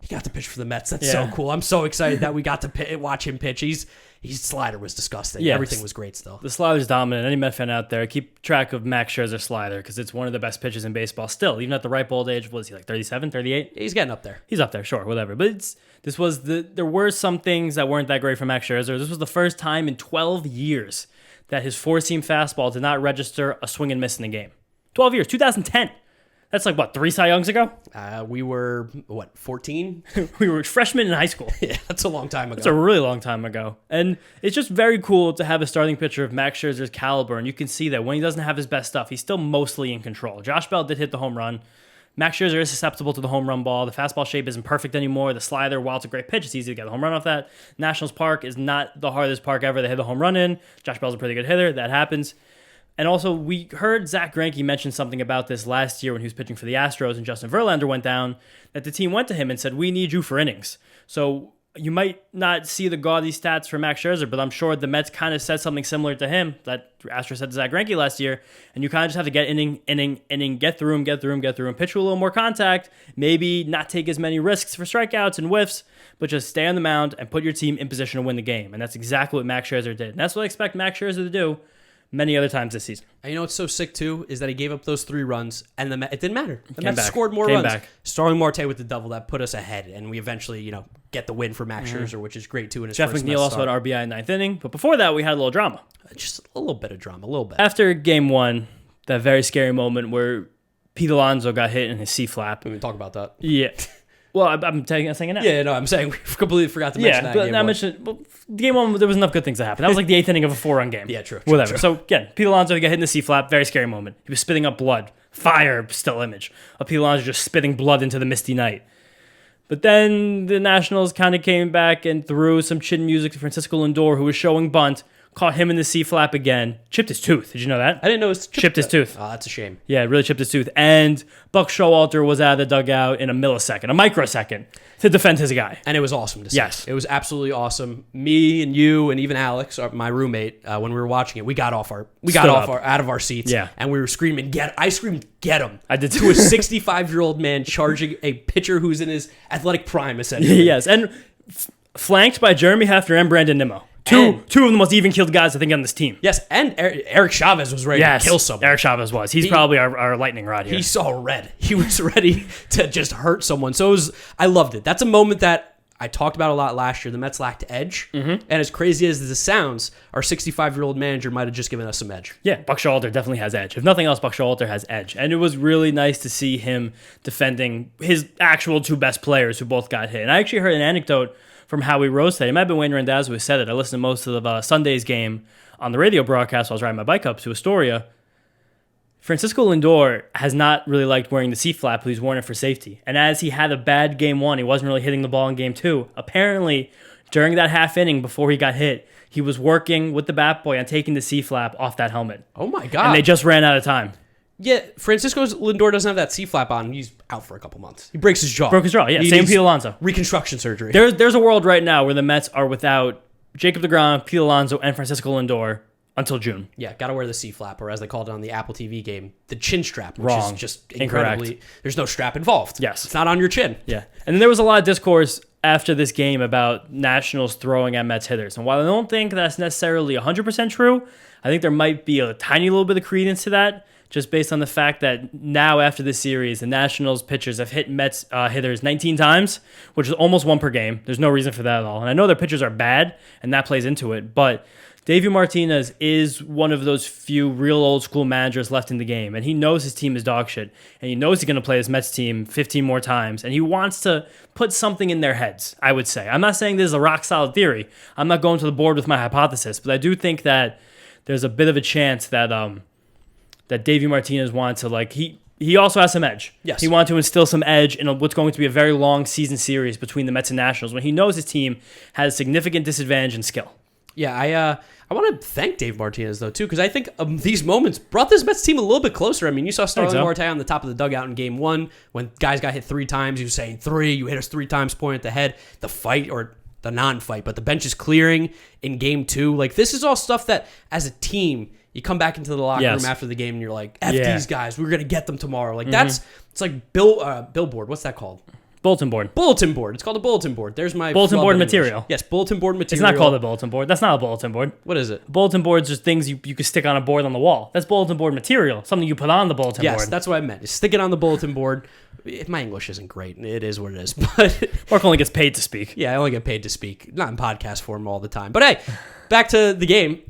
he got to pitch for the Mets. That's so cool. I'm so excited that we got to watch him pitch. His slider was disgusting. Yeah, everything was great still. The slider's dominant. Any Met fan out there, keep track of Max Scherzer's slider because it's one of the best pitches in baseball still, even at the ripe old age. What is he, like 37, 38? He's getting up there. He's up there, sure, whatever. But there were some things that weren't that great for Max Scherzer. This was the first time in 12 years that his four-seam fastball did not register a swing and miss in the game. 12 years, 2010. That's like, what, 3 Cy Youngs ago? We were, 14? We were freshmen in high school. Yeah, that's a long time ago. That's a really long time ago. And it's just very cool to have a starting pitcher of Max Scherzer's caliber, and you can see that when he doesn't have his best stuff, he's still mostly in control. Josh Bell did hit the home run. Max Scherzer is susceptible to the home run ball. The fastball shape isn't perfect anymore. The slider, while it's a great pitch, it's easy to get a home run off that. Nationals Park is not the hardest park ever to hit a home run in. Josh Bell's a pretty good hitter. That happens. And also, we heard Zach Greinke mention something about this last year when he was pitching for the Astros and Justin Verlander went down, that the team went to him and said, we need you for innings. So you might not see the gaudy stats for Max Scherzer, but I'm sure the Mets kind of said something similar to him that Astros said to Zach Greinke last year, and you kind of just have to get inning, get through him, pitch with a little more contact, maybe not take as many risks for strikeouts and whiffs, but just stay on the mound and put your team in position to win the game. And that's exactly what Max Scherzer did. And that's what I expect Max Scherzer to do many other times this season. And you know what's so sick, too, is that he gave up those 3 runs, and it didn't matter. The Mets back. scored more Came runs. back. Starling Marte with the double, that put us ahead, and we eventually, get the win for Max Scherzer, which is great, too, in his Jeff first McNeil Mets also start. had RBI in 9th inning, but before that, we had a little drama. Just a little bit of drama, a little bit. After Game 1, that very scary moment where Pete Alonso got hit in his C-flap. We can talk about that. Yeah. Well, I'm saying it now. Yeah, no, I'm saying we completely forgot to mention that. Yeah, but I mentioned Game 1, there was enough good things that happened. That was like the 8th inning of a 4-run game. Yeah, true. Whatever. So, again, Pete Alonso got hit in the C-flap, very scary moment. He was spitting up blood. Fire still image of Pete Alonso just spitting blood into the misty night. But then the Nationals kind of came back and threw some chin music to Francisco Lindor, who was showing bunt, caught him in the C-flap again, chipped his tooth. Did you know that? I didn't know it was chipped his tooth. Oh, that's a shame. Yeah, really chipped his tooth. And Buck Showalter was out of the dugout in a microsecond, to defend his guy. And it was awesome to see. Yes. It was absolutely awesome. Me and you and even Alex, my roommate, when we were watching it, we got out of our seats. Yeah. And we were screaming, I screamed, get him. I did to too. a 65-year-old man charging a pitcher who's in his athletic prime, essentially. Yes, and flanked by Jeremy Hefner and Brandon Nimmo. Two of the most even-keeled guys, I think, on this team. Yes, and Eric Chavez was ready to kill someone. Eric Chavez was. He's probably our lightning rod here. He saw red. He was ready to just hurt someone. So I loved it. That's a moment that I talked about a lot last year. The Mets lacked edge. Mm-hmm. And as crazy as this sounds, our 65-year-old manager might have just given us some edge. Yeah, Buck Showalter definitely has edge. If nothing else, Buck Showalter has edge. And it was really nice to see him defending his actual 2 best players who both got hit. And I actually heard an anecdote from Howie Rose today. It might have been Wayne Randazzo who said it. I listened to most of the Sunday's game on the radio broadcast while I was riding my bike up to Astoria. Francisco Lindor has not really liked wearing the C-flap, but he's worn it for safety. And as he had a bad Game 1, he wasn't really hitting the ball in Game 2. Apparently, during that half inning before he got hit, he was working with the bat boy on taking the C-flap off that helmet. Oh my God. And they just ran out of time. Yeah, Francisco Lindor doesn't have that C-flap on. He's out for a couple months. He breaks his jaw. Broke his jaw, yeah. He Same needs Pete Alonso. Reconstruction surgery. There's a world right now where the Mets are without Jacob deGrom, Pete Alonso, and Francisco Lindor until June. Yeah, got to wear the C-flap, or as they called it on the Apple TV game, the chin strap, which Wrong. is just incredibly... Incorrect. There's no strap involved. Yes. It's not on your chin. Yeah. And then there was a lot of discourse after this game about Nationals throwing at Mets hitters. And while I don't think that's necessarily 100% true, I think there might be a tiny little bit of credence to that, just based on the fact that now after this series, the Nationals pitchers have hit Mets hitters 19 times, which is almost 1 per game. There's no reason for that at all. And I know their pitchers are bad, and that plays into it, but Davey Martinez is one of those few real old school managers left in the game, and he knows his team is dog shit, and he knows he's going to play his Mets team 15 more times, and he wants to put something in their heads, I would say. I'm not saying this is a rock-solid theory. I'm not going to the board with my hypothesis, but I do think that there's a bit of a chance that that Davey Martinez wants to, he also has some edge. Yes. He wanted to instill some edge in what's going to be a very long season series between the Mets and Nationals when he knows his team has significant disadvantage in skill. Yeah, I want to thank Dave Martinez, though, too, because I think these moments brought this Mets team a little bit closer. I mean, you saw Starling Marte on the top of the dugout in Game 1 when guys got hit 3 times. He was saying, 3, you hit us 3 times, point at the head. The fight, or the non-fight, but the bench is clearing in Game 2. This is all stuff that, as a team, you come back into the locker room after the game and you're like, F these guys, we're going to get them tomorrow. It's like billboard. What's that called? Bulletin board. Bulletin board. It's called a bulletin board. There's my bulletin board English. material. Yes, bulletin board material. It's not called a bulletin board. That's not a bulletin board. What is it? Bulletin boards are things you can stick on a board on the wall. That's bulletin board material. Something you put on the bulletin board. Yes, that's what I meant. Stick it on the bulletin board. My English isn't great. It is what it is. But Mark only gets paid to speak. Yeah, I only get paid to speak. Not in podcast form all the time. But hey, back to the game.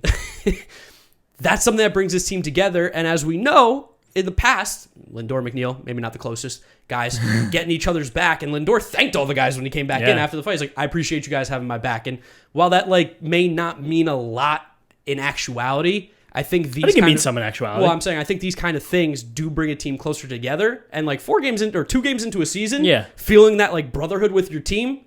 That's something that brings this team together. And as we know, in the past, Lindor, McNeil, maybe not the closest guys, getting each other's back. And Lindor thanked all the guys when he came back in after the fight. He's like, I appreciate you guys having my back. And while that may not mean a lot in actuality, I think it means some in actuality. Well, I'm saying I think these kind of things do bring a team closer together. And 2 games into a season, feeling that brotherhood with your team,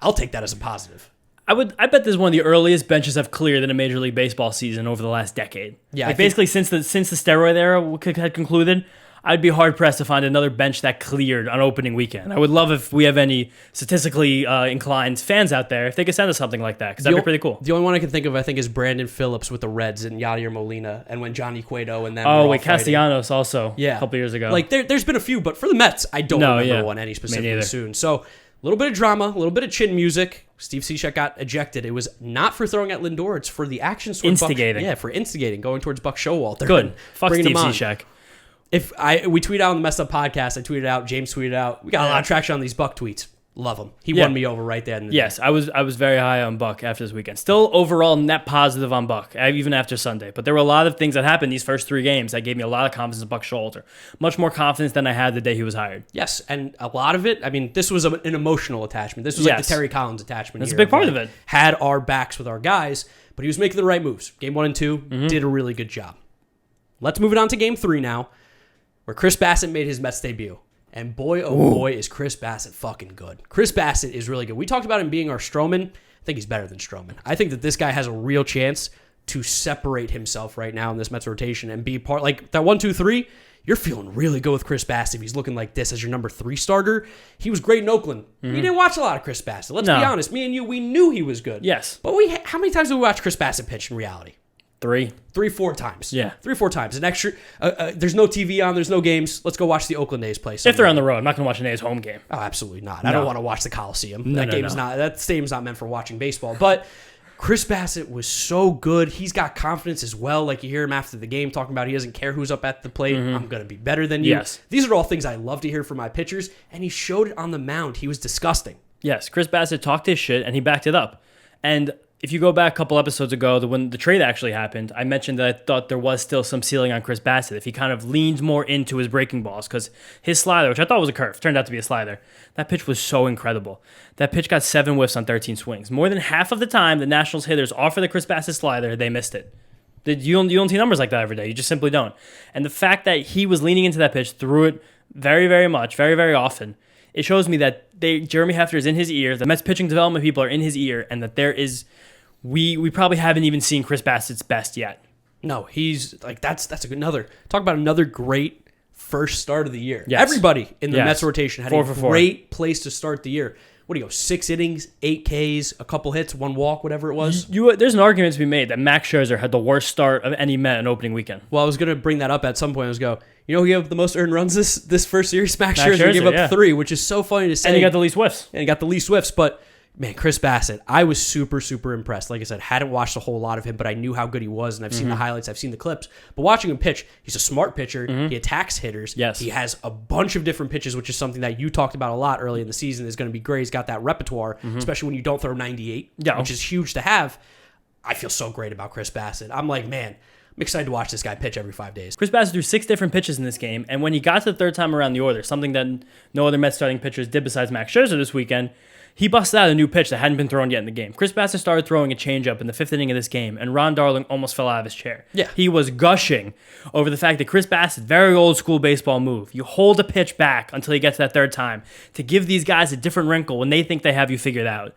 I'll take that as a positive. I bet this is one of the earliest benches have cleared in a Major League Baseball season over the last decade. Yeah, basically since the steroid era had concluded, I'd be hard pressed to find another bench that cleared on opening weekend. I would love if we have any statistically inclined fans out there if they could send us something like that, because that'd be pretty cool. The only one I can think of, I think, is Brandon Phillips with the Reds and Yadier Molina, and when Johnny Cueto and them. Oh wait, Castellanos also. Yeah, a couple years ago. Like there's been a few, but for the Mets, I don't remember one any specifically soon. So a little bit of drama, a little bit of chin music. Steve Cishek got ejected. It was not for throwing at Lindor; it's for the actions towards instigating. For instigating, going towards Buck Showalter. Good. Fuck Steve Cishek. We tweeted out on the Messed Up podcast. I tweeted out. James tweeted out. We got a lot of traction on these Buck tweets. Love him. He won me over right there. Yes, I was very high on Buck after this weekend. Still overall net positive on Buck, even after Sunday. But there were a lot of things that happened these first 3 games that gave me a lot of confidence in Buck Showalter. Much more confidence than I had the day he was hired. Yes, and a lot of it, I mean, this was an emotional attachment. This was like the Terry Collins attachment. That's a big part of it. Had our backs with our guys, but he was making the right moves. Game 1 and 2, did a really good job. Let's move it on to Game 3 now, where Chris Bassitt made his Mets debut. And boy, oh boy, is Chris Bassitt fucking good. Chris Bassitt is really good. We talked about him being our Stroman. I think he's better than Stroman. I think that this guy has a real chance to separate himself right now in this Mets rotation and be part, like that 1, 2, 3, you're feeling really good with Chris Bassitt if he's looking like this as your number 3 starter. He was great in Oakland. We didn't watch a lot of Chris Bassitt. Let's be honest. Me and you, we knew he was good. Yes. But how many times did we watch Chris Bassitt pitch in reality? 3, 4 times. Yeah. 3, 4 times. An extra. There's no TV on. There's no games. Let's go watch the Oakland A's play. If they're on the road, I'm not going to watch an A's home game. Oh, absolutely not. I don't want to watch the Coliseum. That stadium's not meant for watching baseball. But Chris Bassitt was so good. He's got confidence as well. Like you hear him after the game talking about he doesn't care who's up at the plate. I'm going to be better than you. Yes. These are all things I love to hear from my pitchers. And he showed it on the mound. He was disgusting. Yes, Chris Bassitt talked his shit and he backed it up. And if you go back a couple episodes ago, when the trade actually happened, I mentioned that I thought there was still some ceiling on Chris Bassitt if he kind of leaned more into his breaking balls, because his slider, which I thought was a curve, turned out to be a slider. That pitch was so incredible. That pitch got 7 whiffs on 13 swings. More than half of the time the Nationals hitters offer the Chris Bassitt slider, they missed it. You don't see numbers like that every day. You just simply don't. And the fact that he was leaning into that pitch, threw it very, very much, very, very often, it shows me that Jeremy Hefner is in his ear, the Mets pitching development people are in his ear, and that there is... We probably haven't even seen Chris Bassitt's best yet. No, he's like that's another talk about another great first start of the year. Yes. Everybody in the Mets rotation had a great place to start the year. What do you go? 6 innings, 8 Ks, a couple hits, 1 walk, whatever it was. There's an argument to be made that Max Scherzer had the worst start of any Met in opening weekend. Well, I was gonna bring that up at some point. I was who gave up the most earned runs this first series? Max Scherzer gave up 3, which is so funny to say. And he got the least whiffs. But man, Chris Bassitt, I was super, super impressed. Like I said, hadn't watched a whole lot of him, but I knew how good he was, and I've seen the highlights, I've seen the clips. But watching him pitch, he's a smart pitcher. He attacks hitters. Yes. He has a bunch of different pitches, which is something that you talked about a lot early in the season is going to be great. He's got that repertoire, especially when you don't throw 98, which is huge to have. I feel so great about Chris Bassitt. I'm like, man, I'm excited to watch this guy pitch every 5 days. Chris Bassitt threw 6 different pitches in this game, and when he got to the third time around the order, something that no other Mets starting pitchers did besides Max Scherzer this weekend, he busted out a new pitch that hadn't been thrown yet in the game. Chris Bassitt started throwing a changeup in the 5th inning of this game, and Ron Darling almost fell out of his chair. Yeah. He was gushing over the fact that Chris Bassitt, very old school baseball move. You hold a pitch back until he gets that third time to give these guys a different wrinkle when they think they have you figured out.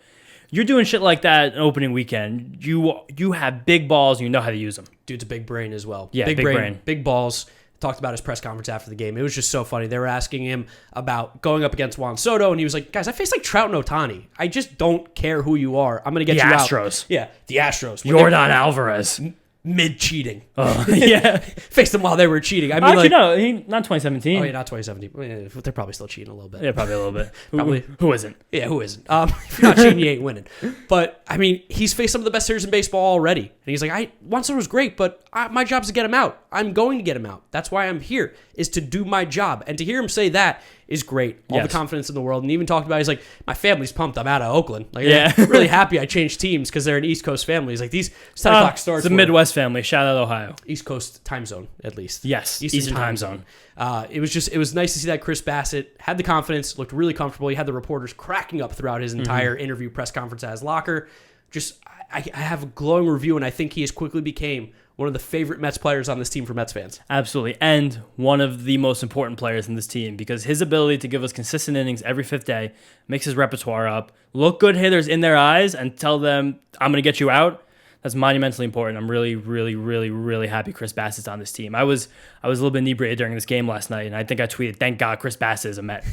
You're doing shit like that in opening weekend. You have big balls and you know how to use them. Dude's a big brain as well. Yeah, big brain. Big balls. Talked about his press conference after the game. It was just so funny. They were asking him about going up against Juan Soto, and he was like, guys, I face like Trout and Ohtani. I just don't care who you are. I'm going to get you out. The Astros. Yeah, the Astros. Yordan Alvarez. Mid-cheating. Yeah. Faced them while they were cheating. I mean, actually, no, not 2017. Oh, yeah, not 2017. They're probably still cheating a little bit. Yeah, probably a little bit. Probably. Who isn't? Yeah, who isn't? If you're not cheating, you ain't winning. But, I mean, he's faced some of the best hitters in baseball already. And he's like, Juan Soto was great, but my job's to get him out. I'm going to get him out. That's why I'm here, is to do my job. And to hear him say that is great. All the confidence in the world. And even talked about, he's like, my family's pumped. I'm out of Oakland. Like, I'm really happy I changed teams because they're an East Coast family. He's like, these 10 o'clock starts. It's a Midwest family. Shout out Ohio. East Coast time zone, at least. Yes, Eastern time zone. It was nice to see that Chris Bassitt had the confidence, looked really comfortable. He had the reporters cracking up throughout his entire interview press conference at his locker. Just, I have a glowing review, and I think he has quickly became one of the favorite Mets players on this team for Mets fans. Absolutely. And one of the most important players in this team because his ability to give us consistent innings every fifth day makes his repertoire up. Look good hitters in their eyes and tell them, I'm going to get you out. That's monumentally important. I'm really, really, really, really happy Chris Bassitt's on this team. I was a little bit inebriated during this game last night, and I think I tweeted, thank God Chris Bassitt is a Met.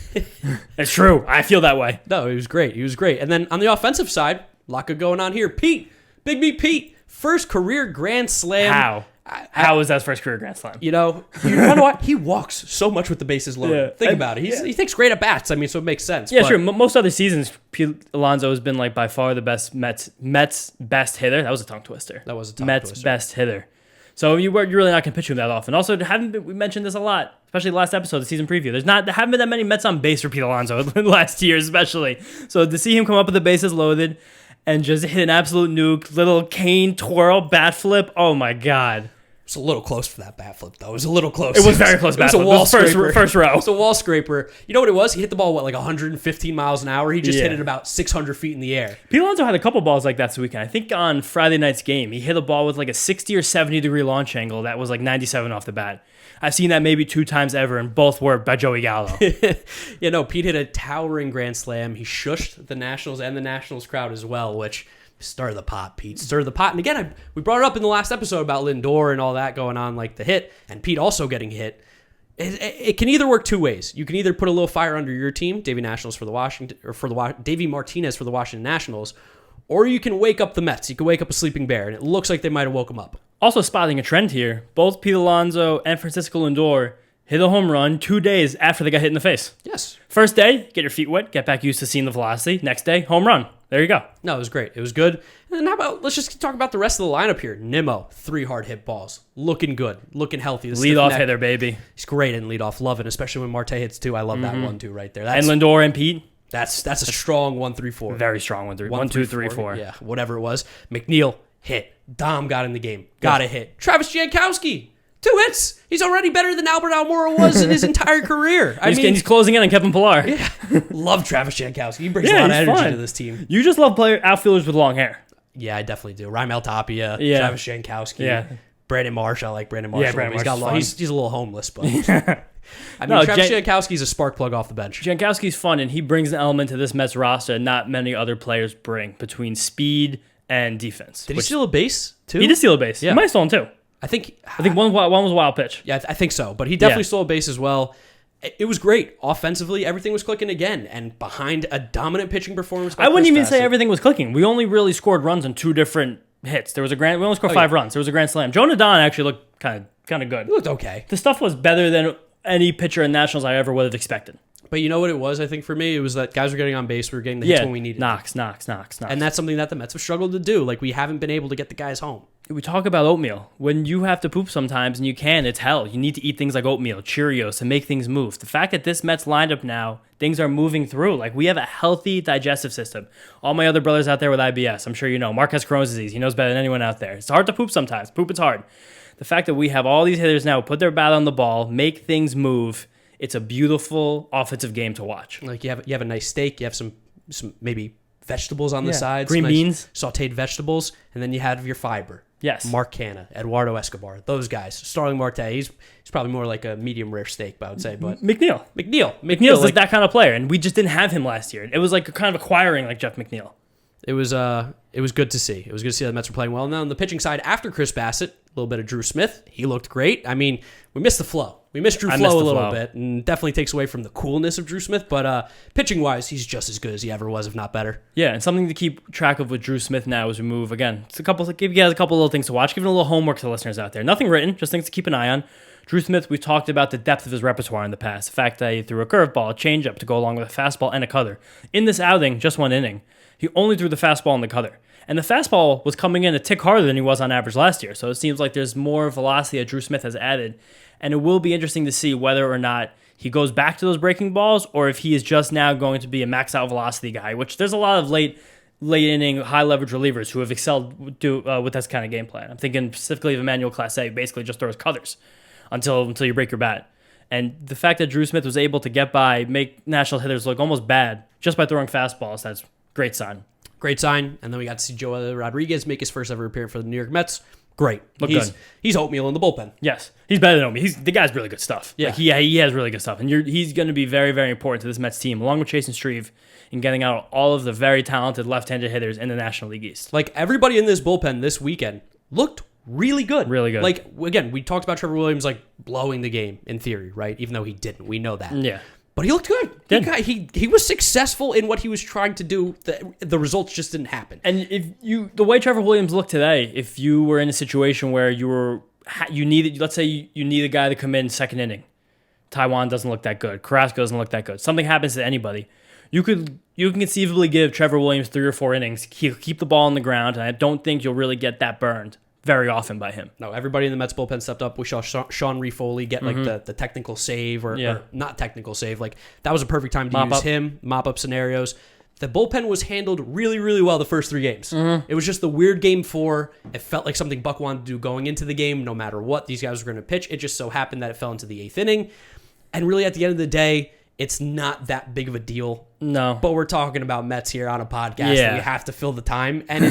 It's true. I feel that way. No, he was great. He was great. And then on the offensive side, a lot good going on here. Pete, Big B Pete, first career grand slam. How is that his first career grand slam? You know what? He walks so much with the bases loaded. Yeah. Think about it. He thinks great at bats. I mean, so it makes sense. Yeah, sure. Most other seasons, Alonso has been like by far the best Mets best hitter. That was a tongue twister. That was a tongue Mets twister. best hitter. So you're really not going to pitch him that often. Also, we mentioned this a lot, especially the last episode, the season preview. There haven't been that many Mets on base for Pete Alonso last year, especially. So to see him come up with the bases loaded and just hit an absolute nuke, little cane twirl, bat flip. Oh my God. It's a little close for that bat flip, though. It was a little close. It was very close. It was a wall scraper. First row. It was a wall scraper. You know what it was? He hit the ball, like 115 miles an hour? He just hit it about 600 feet in the air. Pete Alonso had a couple balls like that this weekend. I think on Friday night's game, he hit a ball with like a 60 or 70 degree launch angle that was like 97 off the bat. I've seen that maybe 2 times ever, and both were by Joey Gallo. Pete hit a towering grand slam. He shushed the Nationals and the Nationals crowd as well, which... Stir the pot, Pete. Stir the pot. And again, we brought it up in the last episode about Lindor and all that going on, like the hit, and Pete also getting hit. It can either work two ways. You can either put a little fire under your team, Davey Martinez for the Washington Nationals, or you can wake up the Mets. You can wake up a sleeping bear, and it looks like they might have woke him up. Also spotting a trend here, both Pete Alonso and Francisco Lindor hit a home run 2 days after they got hit in the face. Yes. First day, get your feet wet, get back used to seeing the velocity. Next day, home run. There you go. No, it was great. It was good. And how about, let's just talk about the rest of the lineup here. Nimmo, 3 hard hit balls. Looking good. Looking healthy. Leadoff hitter, baby. He's great in leadoff. Love it, especially when Marte hits too. I love that one too right there. And Lindor and Pete. That's a strong 1-3-4. Very strong 1-2-3-4. Yeah, whatever it was. McNeil hit. Dom got in the game. Got a hit. Travis Jankowski, 2 hits. He's already better than Albert Almora was in his entire career. He's closing in on Kevin Pillar. Yeah. Love Travis Jankowski. He brings a lot of energy to this team. You just love outfielders with long hair. Yeah, I definitely do. Raimel Tapia, Yeah. Travis Jankowski, Brandon Marsh. I like Brandon Marsh. Yeah, Brandon He's a little homeless, but Travis Jankowski's a spark plug off the bench. Jankowski's fun, and he brings an element to this Mets roster not many other players bring between speed and defense. Did he steal a base too? He did steal a base. Yeah. He might have stolen 2. I think one was a wild pitch. Yeah, I think so. But he definitely stole a base as well. It was great. Offensively, everything was clicking again. And behind a dominant pitching performance by I wouldn't Chris even Bassitt, say everything was clicking. We only really scored runs on 2 different hits. We only scored 5 runs. There was a grand slam. Jonah Don actually looked kind of good. He looked okay. The stuff was better than any pitcher in Nationals I ever would have expected. But you know what it was, I think, for me? It was that guys were getting on base. We were getting the hits when we needed knocks. And that's something that the Mets have struggled to do. Like, we haven't been able to get the guys home. We talk about oatmeal. When you have to poop sometimes and you can, it's hell. You need to eat things like oatmeal, Cheerios to make things move. The fact that this Mets lineup now, things are moving through. Like, we have a healthy digestive system. All my other brothers out there with IBS, I'm sure you know. Mark has Crohn's disease. He knows better than anyone out there. It's hard to poop sometimes. Poop is hard. The fact that we have all these hitters now put their bat on the ball, make things move, it's a beautiful offensive game to watch. Like, you have a nice steak. You have some maybe vegetables on the sides. Green beans. Sauteed vegetables. And then you have your fiber. Yes. Mark Canha, Eduardo Escobar, those guys. Starling Marte, he's probably more like a medium rare steak, I would say. But McNeil's like that kind of player, and we just didn't have him last year. It was like kind of acquiring like Jeff McNeil. It was good to see. It was good to see that the Mets were playing well. Now on the pitching side, after Chris Bassitt, a little bit of Drew Smith. He looked great. I mean, we missed the flow. We missed Drew flow a little bit, and definitely takes away from the coolness of Drew Smith. But pitching-wise, he's just as good as he ever was, if not better. Yeah, and something to keep track of with Drew Smith now as we move. Again, give you guys a couple little things to watch. Giving a little homework to listeners out there. Nothing written, just things to keep an eye on. Drew Smith, we've talked about the depth of his repertoire in the past. The fact that he threw a curveball, a changeup to go along with a fastball and a cutter. In this outing, just one inning, he only threw the fastball and the cutter. And the fastball was coming in a tick harder than he was on average last year. So it seems like there's more velocity that Drew Smith has added. And it will be interesting to see whether or not he goes back to those breaking balls or if he is just now going to be a max out velocity guy, which there's a lot of late inning, high leverage relievers who have excelled with this kind of game plan. I'm thinking specifically of Emmanuel Clase, basically just throws cutters until you break your bat. And the fact that Drew Smith was able to get by, make national hitters look almost bad just by throwing fastballs, that's a great sign. Great sign. And then we got to see Joe Rodriguez make his first ever appearance for the New York Mets. Great. Good. He's oatmeal in the bullpen. Yes. He's better than me. The guy's really good stuff. Yeah. Like, he has really good stuff. And he's going to be very, very important to this Mets team, along with Chase and Shreve, in getting out all of the very talented left-handed hitters in the National League East. Like, everybody in this bullpen this weekend looked really good. Really good. Like, again, we talked about Trevor Williams, like, blowing the game in theory, right? Even though he didn't. We know that. Yeah. But he looked good. He was successful in what he was trying to do. The results just didn't happen. And the way Trevor Williams looked today, if you were in a situation where you needed, let's say you need a guy to come in second inning, Taijuan doesn't look that good, Carrasco doesn't look that good, something happens to anybody, you can conceivably give Trevor Williams 3 or 4 innings. He'll keep the ball on the ground, and I don't think you'll really get that burned very often by him. No, everybody in the Mets bullpen stepped up. We saw Sean Refoley get like the technical save or not technical save. Like that was a perfect time to use him, mop up scenarios. The bullpen was handled really, really well the first 3 games. It was just the weird game 4. It felt like something Buck wanted to do going into the game, no matter what these guys were going to pitch. It just so happened that it fell into the 8th inning. And really at the end of the day, it's not that big of a deal. No. But we're talking about Mets here on a podcast. And we have to fill the time. And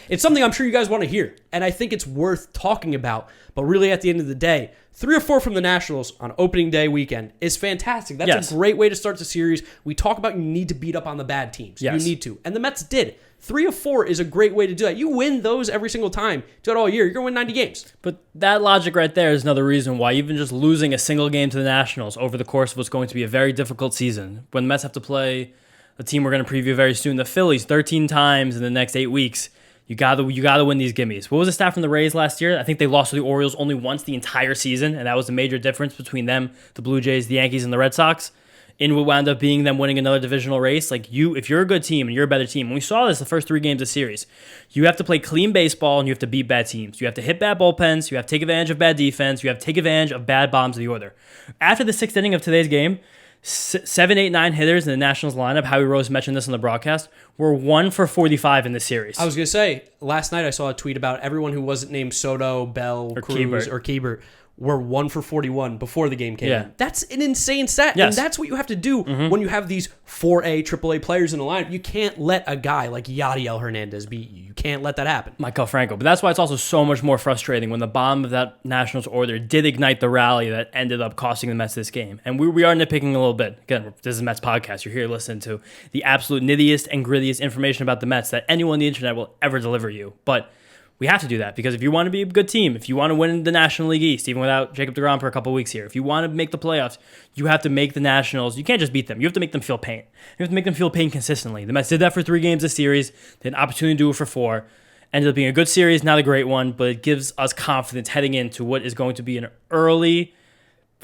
it's something I'm sure you guys want to hear. And I think it's worth talking about. But really at the end of the day, 3 or 4 from the Nationals on opening day weekend is fantastic. That's a great way to start the series. We talk about you need to beat up on the bad teams. Yes. You need to. And the Mets did. 3 of 4 is a great way to do that. You win those every single time. Do it all year. You're going to win 90 games. But that logic right there is another reason why even just losing a single game to the Nationals over the course of what's going to be a very difficult season, when the Mets have to play a team we're going to preview very soon, the Phillies, 13 times in the next 8 weeks, you gotta win these gimmies. What was the stat from the Rays last year? I think they lost to the Orioles only once the entire season, and that was the major difference between them, the Blue Jays, the Yankees, and the Red Sox. In what wound up being them winning another divisional race. Like if you're a good team and you're a better team, and we saw this the first 3 games of the series, you have to play clean baseball and you have to beat bad teams. You have to hit bad bullpens. You have to take advantage of bad defense. You have to take advantage of bad bombs of the order. After the 6th inning of today's game, 7, 8, 9 hitters in the Nationals lineup, Howie Rose mentioned this on the broadcast, were 1 for 45 in this series. I was going to say, last night I saw a tweet about everyone who wasn't named Soto, Bell, Cruz, or Keibert were 1 for 41 before the game came in. That's an insane stat. Yes. And that's what you have to do when you have these 4A, AAA players in the lineup. You can't let a guy like Yadiel Hernandez beat you. You can't let that happen. Michael Franco. But that's why it's also so much more frustrating when the bomb of that Nationals order did ignite the rally that ended up costing the Mets this game. And we are nitpicking a little bit. Again, this is Mets podcast. You're here listening to the absolute nittiest and grittiest information about the Mets that anyone on the internet will ever deliver you. But we have to do that because if you want to be a good team, if you want to win the National League East, even without Jacob deGrom for a couple of weeks here, if you want to make the playoffs, you have to make the Nationals. You can't just beat them. You have to make them feel pain. You have to make them feel pain consistently. The Mets did that for 3 games this series. They had an opportunity to do it for 4. Ended up being a good series, not a great one, but it gives us confidence heading into what is going to be an early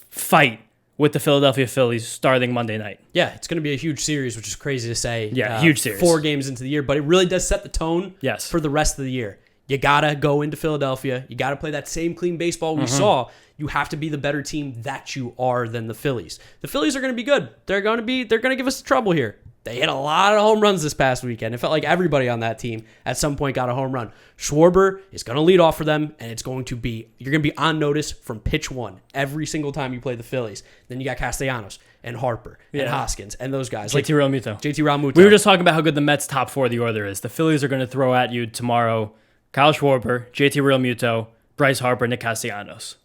fight with the Philadelphia Phillies starting Monday night. Yeah, it's going to be a huge series, which is crazy to say. Yeah, huge series. 4 games into the year, but it really does set the tone Yes. for the rest of the year. You got to go into Philadelphia. You got to play that same clean baseball we saw. You have to be the better team that you are than the Phillies. The Phillies are going to be good. They're going to give us trouble here. They hit a lot of home runs this past weekend. It felt like everybody on that team at some point got a home run. Schwarber is going to lead off for them, and you're going to be on notice from pitch 1 every single time you play the Phillies. Then you got Castellanos and Harper and Hoskins and those guys. JT Realmuto. JT Realmuto. We were just talking about how good the Mets' top 4 of the order is. The Phillies are going to throw at you tomorrow Kyle Schwarber, JT Realmuto, Bryce Harper, Nick Castellanos.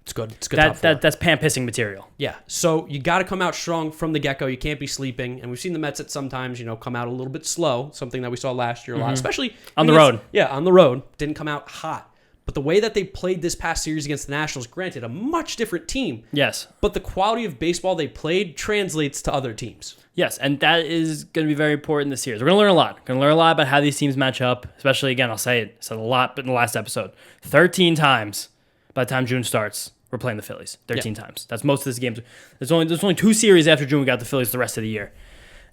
It's good. It's good. That's pan-pissing material. Yeah. So you got to come out strong from the get-go. You can't be sleeping. And we've seen the Mets at sometimes, come out a little bit slow, something that we saw last year a lot, especially on the road. Yeah, on the road. Didn't come out hot. But the way that they played this past series against the Nationals, granted, a much different team. Yes. But the quality of baseball they played translates to other teams. Yes, and that is going to be very important this series. We're going to learn a lot. We're going to learn a lot about how these teams match up, especially, again, I'll say it. I said a lot in the last episode. 13 times by the time June starts, we're playing the Phillies. 13 times. That's most of this game. There's only 2 series after June we got the Phillies the rest of the year.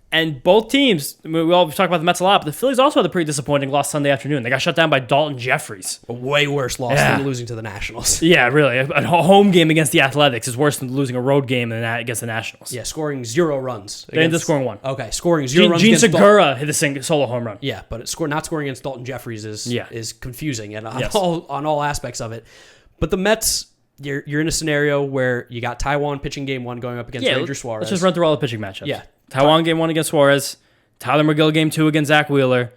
And both teams, we talk about the Mets a lot, but the Phillies also had a pretty disappointing loss Sunday afternoon. They got shut down by Dalton Jeffries. A way worse loss than losing to the Nationals. Yeah, really. A home game against the Athletics is worse than losing a road game against the Nationals. Yeah, scoring 0 runs. They ended up scoring 1. Okay, scoring 0 runs Gene against Segura hit a solo home run. Yeah, but not scoring against Dalton Jeffries is confusing and on all aspects of it. But the Mets, you're in a scenario where you got Taijuan pitching game 1 going up against Ranger Suarez. Let's just run through all the pitching matchups. Yeah. Taijuan game 1 against Suarez. Tylor Megill game 2 against Zach Wheeler.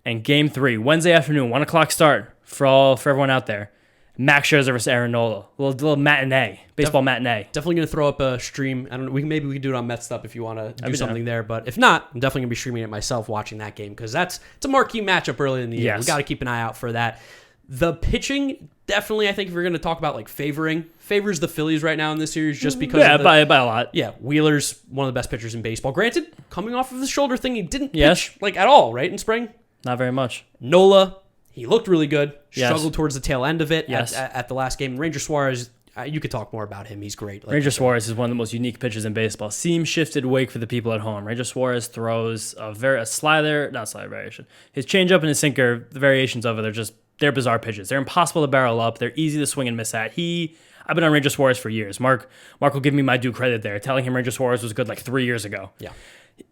And Game 3, Wednesday afternoon, 1 o'clock start for everyone out there. Max Scherzer versus Aaron Nola. A little matinee, baseball matinee. Definitely going to throw up a stream. I don't know. Maybe we can do it on Mets'd if you want to do something there. But if not, I'm definitely going to be streaming it myself, watching that game because it's a marquee matchup early in the year. We got to keep an eye out for that. The pitching, definitely, I think if we're going to talk about like favors the Phillies right now in this series just because by a lot. Yeah, Wheeler's one of the best pitchers in baseball. Granted, coming off of the shoulder thing, he didn't pitch like at all, right, in spring? Not very much. Nola, he looked really good. Yes. Struggled towards the tail end of it at the last game. Ranger Suarez, you could talk more about him. He's great. Ranger Suarez is one of the most unique pitchers in baseball. Seam shifted wake for the people at home. Ranger Suarez throws a slider, not slider variation. His changeup and his sinker, the variations of it, they're bizarre pitches. They're impossible to barrel up. They're easy to swing and miss at. I've been on Ranger Suarez for years. Mark will give me my due credit there, telling him Ranger Suarez was good like 3 years ago. Yeah.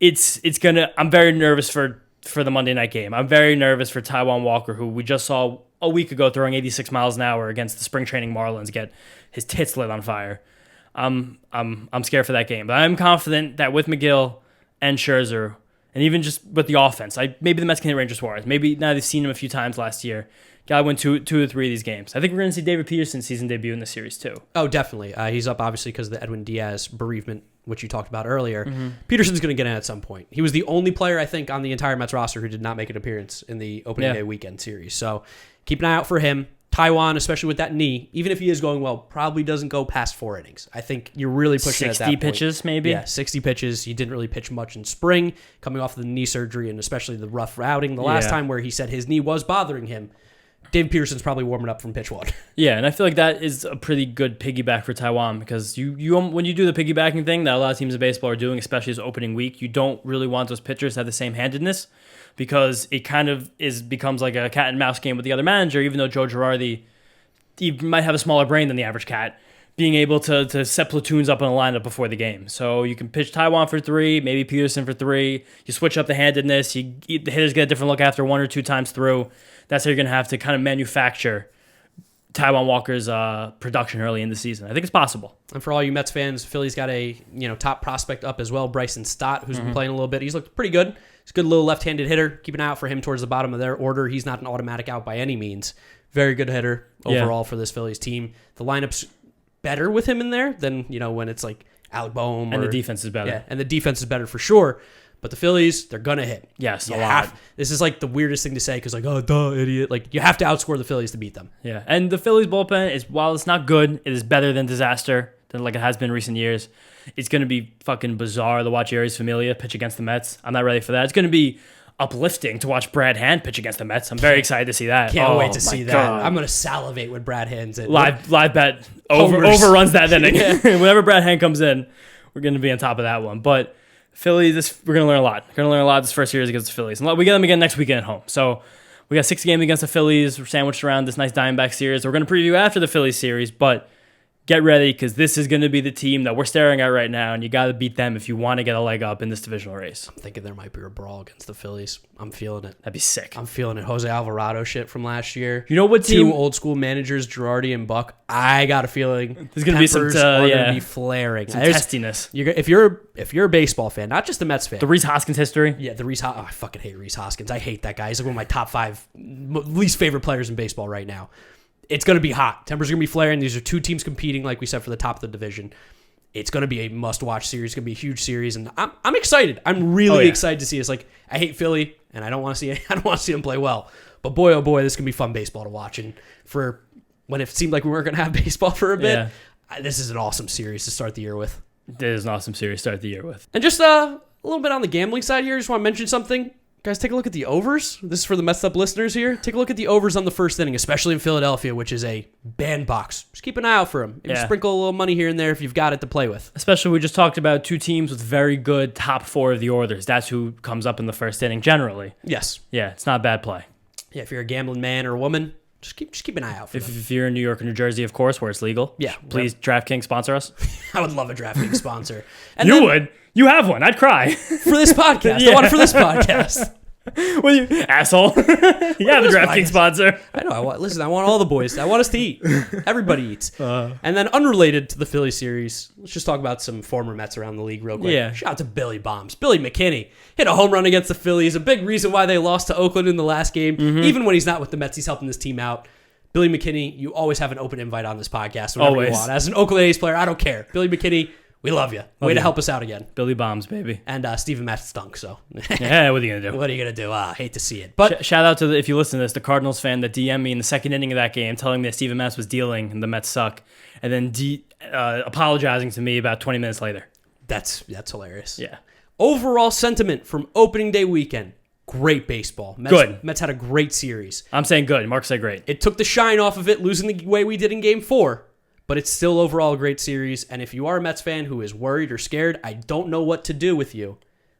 I'm very nervous for the Monday night game. I'm very nervous for Taijuan Walker, who we just saw a week ago throwing 86 miles an hour against the spring training Marlins, get his tits lit on fire. I'm scared for that game, but I'm confident that with Megill and Scherzer, and even just with the offense, maybe the Mets can hit Ranger Suarez. Maybe now they've seen him a few times last year. Got to win two or three of these games. I think we're going to see David Peterson's season debut in the series too. Oh, definitely. He's up obviously because of the Edwin Diaz bereavement, which you talked about earlier. Mm-hmm. Peterson's going to get in at some point. He was the only player, I think, on the entire Mets roster who did not make an appearance in the opening day weekend series. So keep an eye out for him. Taijuan, especially with that knee, even if he is going well, probably doesn't go past 4 innings. I think you're really pushing it at that point. 60 pitches, maybe? Yeah, 60 pitches. He didn't really pitch much in spring, coming off of the knee surgery and especially the rough routing. The last time where he said his knee was bothering him, David Peterson's probably warming up from pitch 1. Yeah, and I feel like that is a pretty good piggyback for Taijuan because you when you do the piggybacking thing that a lot of teams in baseball are doing, especially as opening week, you don't really want those pitchers to have the same handedness because it kind of becomes like a cat and mouse game with the other manager, even though Joe Girardi he might have a smaller brain than the average cat, being able to set platoons up in a lineup before the game. So you can pitch Taijuan for 3, maybe Peterson for 3. You switch up the handedness. The hitters get a different look after 1 or 2 times through. That's how you're going to have to kind of manufacture Taijuan Walker's production early in the season. I think it's possible. And for all you Mets fans, Philly's got a top prospect up as well, Bryson Stott, who's been playing a little bit. He's looked pretty good. He's a good little left-handed hitter. Keep an eye out for him towards the bottom of their order. He's not an automatic out by any means. Very good hitter overall for this Phillies team. The lineup's better with him in there than when it's like Alec Boehm. And the defense is better. Yeah, and the defense is better for sure. But the Phillies, they're going to hit. Yes, a lot. This is like the weirdest thing to say because oh, duh, idiot. Like, you have to outscore the Phillies to beat them. Yeah, and the Phillies bullpen, while it's not good, it is better than disaster, than like it has been in recent years. It's going to be fucking bizarre to watch Aries Familia pitch against the Mets. I'm not ready for that. It's going to be uplifting to watch Brad Hand pitch against the Mets. I'm very excited to see that. Can't wait to see that. I'm going to salivate when Brad Hand's in. Live bet overruns that inning. Whenever Brad Hand comes in, we're going to be on top of that one. But Phillies, we're going to learn a lot. We're going to learn a lot this first series against the Phillies. And we get them again next weekend at home. So we got 6 games against the Phillies. We're sandwiched around this nice Diamondback series. We're going to preview after the Phillies series, but get ready because this is going to be the team that we're staring at right now, and you got to beat them if you want to get a leg up in this divisional race. I'm thinking there might be a brawl against the Phillies. I'm feeling it. That'd be sick. I'm feeling it. Jose Alvarado shit from last year. You know what team? 2 old school managers, Girardi and Buck. I got a feeling there's going to be some going to be flaring. Some testiness. If you're a baseball fan, not just a Mets fan. The Rhys Hoskins history. Yeah, I fucking hate Rhys Hoskins. I hate that guy. He's like one of my top 5 least favorite players in baseball right now. It's going to be hot. Tempers are going to be flaring. These are 2 teams competing, like we said, for the top of the division. It's going to be a must-watch series. It's going to be a huge series, and I'm excited. I'm really excited to see this. Like, I hate Philly, and I don't want to see them play well. But boy, oh boy, this is going to be fun baseball to watch. And for when it seemed like we weren't going to have baseball for a bit, this is an awesome series to start the year with. It is an awesome series to start the year with. And just a little bit on the gambling side here. Just want to mention something. Guys, take a look at the overs. This is for the Messed Up listeners here. Take a look at the overs on the first inning, especially in Philadelphia, which is a bandbox. Just keep an eye out for them. Maybe sprinkle a little money here and there if you've got it to play with. Especially, we just talked about 2 teams with very good top 4 of the orders. That's who comes up in the first inning generally. Yes. Yeah, it's not a bad play. Yeah, if you're a gambling man or woman, just keep an eye out for them. If you're in New York or New Jersey, of course, where it's legal. Yeah. Please, DraftKings sponsor us. I would love a DraftKings sponsor. And you would. You have one. I'd cry. For this podcast. I want it for this podcast. What you asshole? Yeah, the DraftKings sponsor. I know. I want all the boys. I want us to eat. Everybody eats. And then unrelated to the Philly series, let's just talk about some former Mets around the league real quick. Yeah. Shout out to Billy Bombs. Billy McKinney hit a home run against the Phillies. A big reason why they lost to Oakland in the last game. Even when he's not with the Mets, he's helping this team out. Billy McKinney, you always have an open invite on this podcast whenever you want. As an Oakland A's player, I don't care. Billy McKinney, we love you. Way to help us out again. Billy Bombs, baby. And Steven Matz stunk, so. Yeah, what are you going to do? What are you going to do? Hate to see it. But shout out to, if you listen to this, the Cardinals fan that DM'd me in the second inning of that game telling me that Steven Matz was dealing and the Mets suck. And then apologizing to me about 20 minutes later. That's hilarious. Yeah. Overall sentiment from opening day weekend. Great baseball. Good. Mets had a great series. I'm saying good. Mark said great. It took the shine off of it, losing the way we did in Game 4. But it's still overall a great series. And if you are a Mets fan who is worried or scared, I don't know what to do with you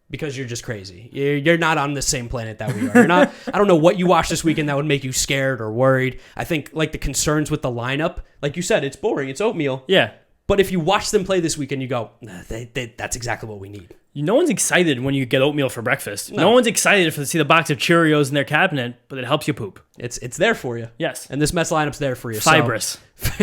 because you're just crazy. You're not on the same planet that we are. You're not. I don't know what you watched this weekend that would make you scared or worried. I think like the concerns with the lineup, like you said, it's boring. It's oatmeal. Yeah. But if you watch them play this weekend, you go, that's exactly what we need. No one's excited when you get oatmeal for breakfast. No one's excited to see the box of Cheerios in their cabinet, but it helps you poop. It's there for you. Yes. And this Mets lineup's there for you. Fibrous.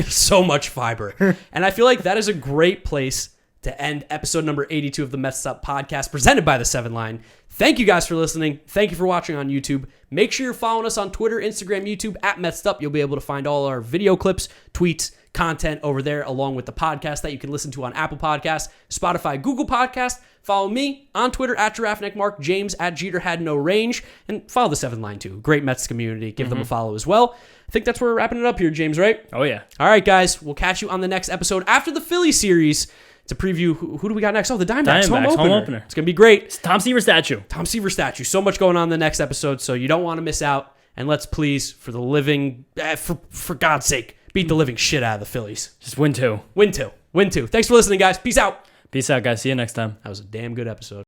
So much fiber. And I feel like that is a great place to end episode number 82 of the Mets'd podcast presented by the 7 Line. Thank you guys for listening. Thank you for watching on YouTube. Make sure you're following us on Twitter, Instagram, YouTube at Mets'd. You'll be able to find all our video clips, tweets, content over there, along with the podcast that you can listen to on Apple Podcasts, Spotify, Google Podcasts. Follow me on Twitter at GiraffeNeckMark, James at Jeter Had No Range, and follow the 7 Line too. Great Mets community. Give them a follow as well. I think that's where we're wrapping it up here, James, right? Oh, yeah. All right, guys. We'll catch you on the next episode after the Philly series to preview who do we got next? Oh, the Diamondbacks home opener. It's going to be great. It's Tom Seaver statue. Tom Seaver statue. So much going on in the next episode, so you don't want to miss out. And let's please, for the living, for God's sake, beat the living shit out of the Phillies. Just win 2. Win 2. Thanks for listening, guys. Peace out. Peace out, guys. See you next time. That was a damn good episode.